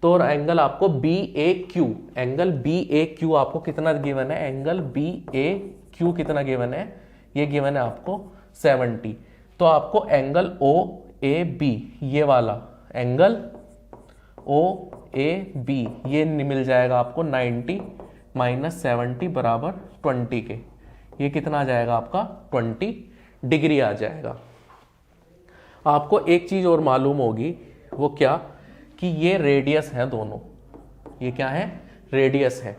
तो और एंगल आपको बी ए क्यू, एंगल बी ए क्यू आपको कितना गिवन है, एंगल बी ए क्यू कितना गिवन है, ये गिवन है आपको 70। तो आपको एंगल ओ ए बी, ये वाला एंगल ओ ए बी, ये मिल जाएगा आपको 90 माइनस 70 बराबर 20 के। ये कितना आ जाएगा आपका, 20 डिग्री आ जाएगा। आपको एक चीज और मालूम होगी, वो क्या, कि ये रेडियस है दोनों। ये क्या है, रेडियस है।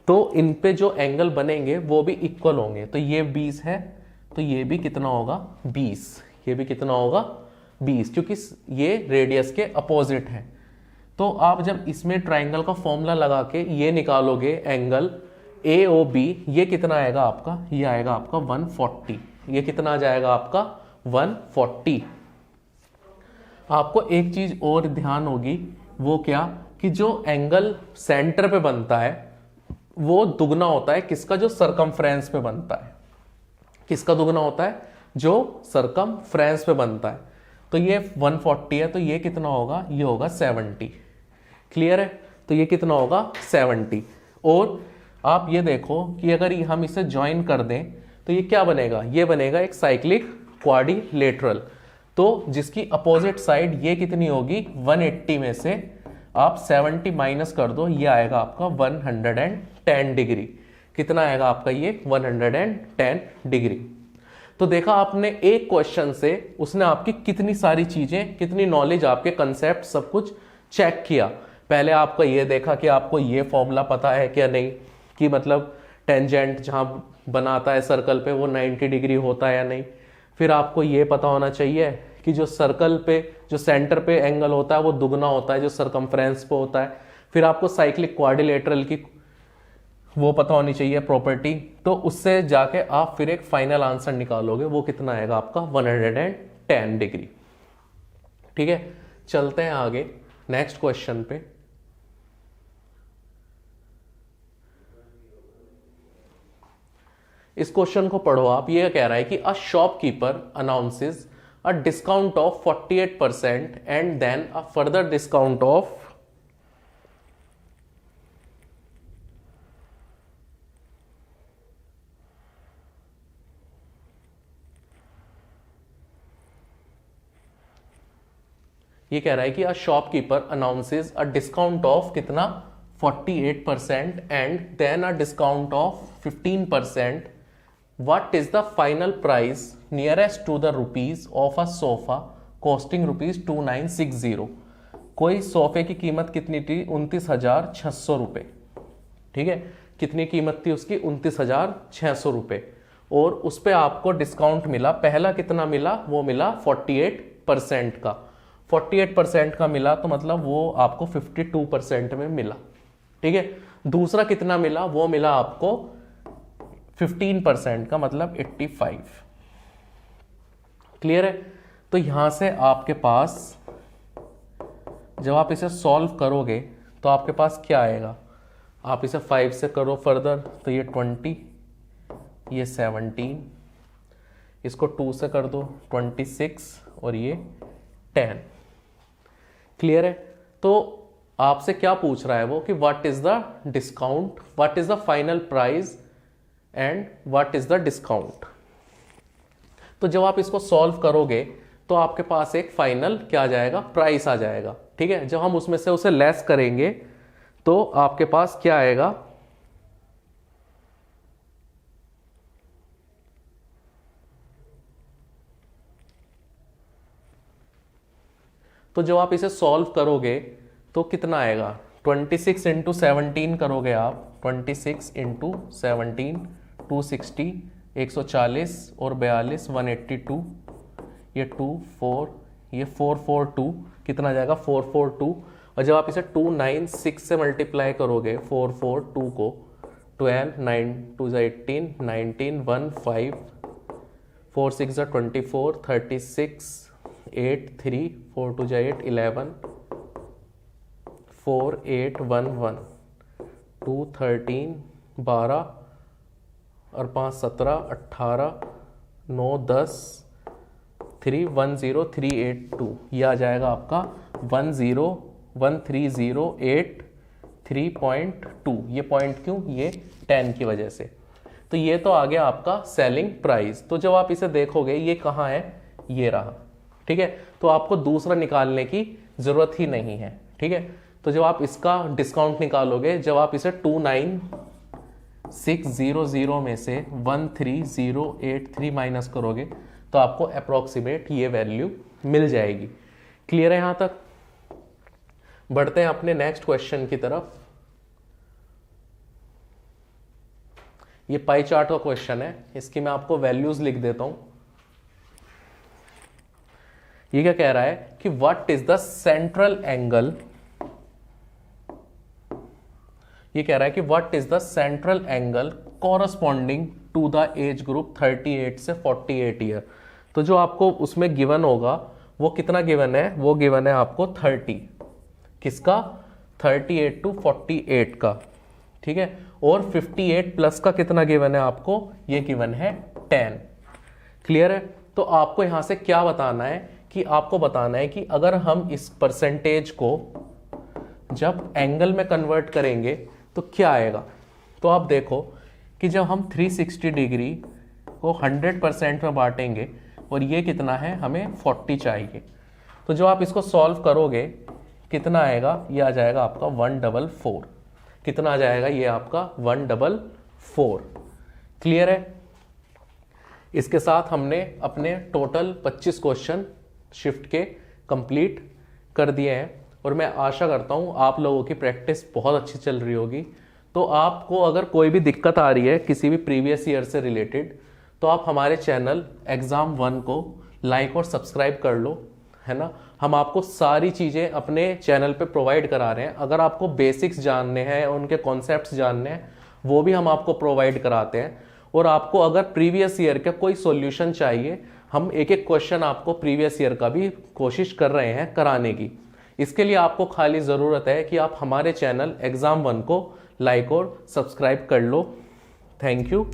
तो इन पे जो एंगल बनेंगे वो भी इक्वल होंगे। तो ये 20 है, तो ये भी कितना होगा, 20। ये भी कितना होगा, 20, क्योंकि ये रेडियस के अपोजिट है। तो आप जब इसमें ट्राइंगल का फॉर्मूला लगा के ये निकालोगे एंगल ए ओ बी, ये कितना आएगा आपका, ये आएगा आपका 140। ये कितना आ जाएगा आपका, 140। आपको एक चीज और ध्यान होगी, वो क्या, कि जो एंगल सेंटर पे बनता है वो दुगना होता है किसका, जो सरकमफ्रेंस पे बनता है। किसका दुगना होता है, जो सरकमफ्रेंस पे बनता है। तो ये 140 है, तो ये कितना होगा, ये होगा 70। क्लियर है? तो ये कितना होगा, 70। और आप ये देखो कि अगर हम इसे ज्वाइन कर दें तो ये क्या बनेगा, ये बनेगा एक साइक्लिक क्वाड्रिलेटरल। तो जिसकी अपोजिट साइड ये कितनी होगी, 180 में से आप 70 माइनस कर दो, ये आएगा आपका 110 डिग्री। कितना आएगा आपका ये 110 डिग्री। तो देखा आपने एक क्वेश्चन से उसने आपकी कितनी सारी चीजें, कितनी नॉलेज, आपके कंसेप्ट सब कुछ चेक किया। पहले आपका ये देखा कि आपको ये फॉर्मूला पता है क्या नहीं, कि मतलब टेंजेंट जहां बनाता है सर्कल पे वो 90 डिग्री होता है या नहीं। फिर आपको ये पता होना चाहिए कि जो सर्कल पे जो सेंटर पे एंगल होता है वो दुगना होता है जो सरकमफ्रेंस पे होता है। फिर आपको साइक्लिक क्वाड्रिलेटरल की वो पता होनी चाहिए प्रॉपर्टी। तो उससे जाके आप फिर एक फाइनल आंसर निकालोगे, वो कितना आएगा आपका 110 डिग्री। ठीक है, चलते हैं आगे नेक्स्ट क्वेश्चन पे। इस क्वेश्चन को पढ़ो आप। ये कह रहा है कि a shopkeeper announces a discount of 48% and then a further discount of ये कह रहा है कि a shopkeeper announces a discount of कितना 48% and then a discount of 15%. What is the final price nearest to the rupees of a sofa costing rupees 2960? कोई सोफे की कीमत कितनी थी, 29,600 रुपए। ठीक है, कितनी कीमत थी उसकी, 29,600 रुपए। और उस पर आपको डिस्काउंट मिला, पहला कितना मिला, वो मिला 48% का। 48% का मिला तो मतलब वो आपको 52% में मिला। ठीक है, दूसरा कितना मिला, वो मिला आपको 15% का, मतलब 85। क्लियर है। तो यहां से आपके पास जब आप इसे सॉल्व करोगे तो आपके पास क्या आएगा, आप इसे 5 से करो फर्दर तो ये 20, ये 17, इसको 2 से कर दो 26 और ये 10। क्लियर है। तो आपसे क्या पूछ रहा है वो कि what is the discount, what is the final price and what is the discount. तो जब आप इसको सॉल्व करोगे तो आपके पास एक फाइनल क्या आ जाएगा, प्राइस आ जाएगा। ठीक है, जब हम उसमें से उसे लेस करेंगे तो आपके पास क्या आएगा, तो जब आप इसे सॉल्व करोगे तो कितना आएगा, 26 इंटू 17 करोगे आप, 26 इंटू 17 260, 140 और 42 182, ये 2 4, ये 442, कितना जाएगा 442। और जब आप इसे 296 से मल्टीप्लाई करोगे 442 को, 12 9 2 18 19 1 5 4 6 24 36 8 3 4 2 8 11 4 8 1 1 2 13 12 और 5 17 18 9 10 3 1 0 3 8 2, ये आ जाएगा आपका 1013083.2। ये पॉइंट क्यों, ये 10 की वजह से। तो ये तो आ गया आपका सेलिंग प्राइस। तो जब आप इसे देखोगे ये कहाँ है, ये रहा। ठीक है, तो आपको दूसरा निकालने की जरूरत ही नहीं है। ठीक है, तो जब आप इसका डिस्काउंट निकालोगे, जब आप इसे 29600 में से 13083 माइनस करोगे तो आपको अप्रोक्सीमेट ये वैल्यू मिल जाएगी। क्लियर है यहां तक। बढ़ते हैं अपने नेक्स्ट क्वेश्चन की तरफ। ये पाई चार्ट का क्वेश्चन है, इसकी मैं आपको वैल्यूज लिख देता हूं। ये क्या कह रहा है कि what is the central angle, ये कह रहा है कि what is the central angle corresponding to the age group 38 से 48 ईयर। तो जो आपको उसमें गिवन होगा वो कितना गिवन है, वो गिवन है आपको 30, किसका 38 टू 48 का। ठीक है, और 58 प्लस का कितना गिवन है आपको, ये गिवन है 10। क्लियर है। तो आपको यहां से क्या बताना है कि आपको बताना है कि अगर हम इस परसेंटेज को जब एंगल में कन्वर्ट करेंगे तो क्या आएगा। तो आप देखो कि जब हम 360 डिग्री को 100% में बांटेंगे और ये कितना है, हमें 40 चाहिए, तो जो आप इसको सॉल्व करोगे कितना आएगा, ये आ जाएगा आपका 144। कितना आ जाएगा, ये आपका 144। क्लियर है। इसके साथ हमने अपने टोटल 25 क्वेश्चन शिफ्ट के कंप्लीट कर दिए हैं और मैं आशा करता हूँ आप लोगों की प्रैक्टिस बहुत अच्छी चल रही होगी। तो आपको अगर कोई भी दिक्कत आ रही है किसी भी प्रीवियस ईयर से रिलेटेड, तो आप हमारे चैनल एग्जाम 1 को लाइक और सब्सक्राइब कर लो, है ना। हम आपको सारी चीज़ें अपने चैनल पे प्रोवाइड करा रहे हैं। अगर आपको बेसिक्स जानने हैं, उनके कॉन्सेप्ट्स जानने हैं, वो भी हम आपको प्रोवाइड कराते हैं। और आपको अगर प्रीवियस ईयर का कोई सॉल्यूशन चाहिए, हम एक एक क्वेश्चन आपको प्रीवियस ईयर का भी कोशिश कर रहे हैं कराने की। इसके लिए आपको खाली ज़रूरत है कि आप हमारे चैनल एग्जाम 1 को लाइक और सब्सक्राइब कर लो। Thank you.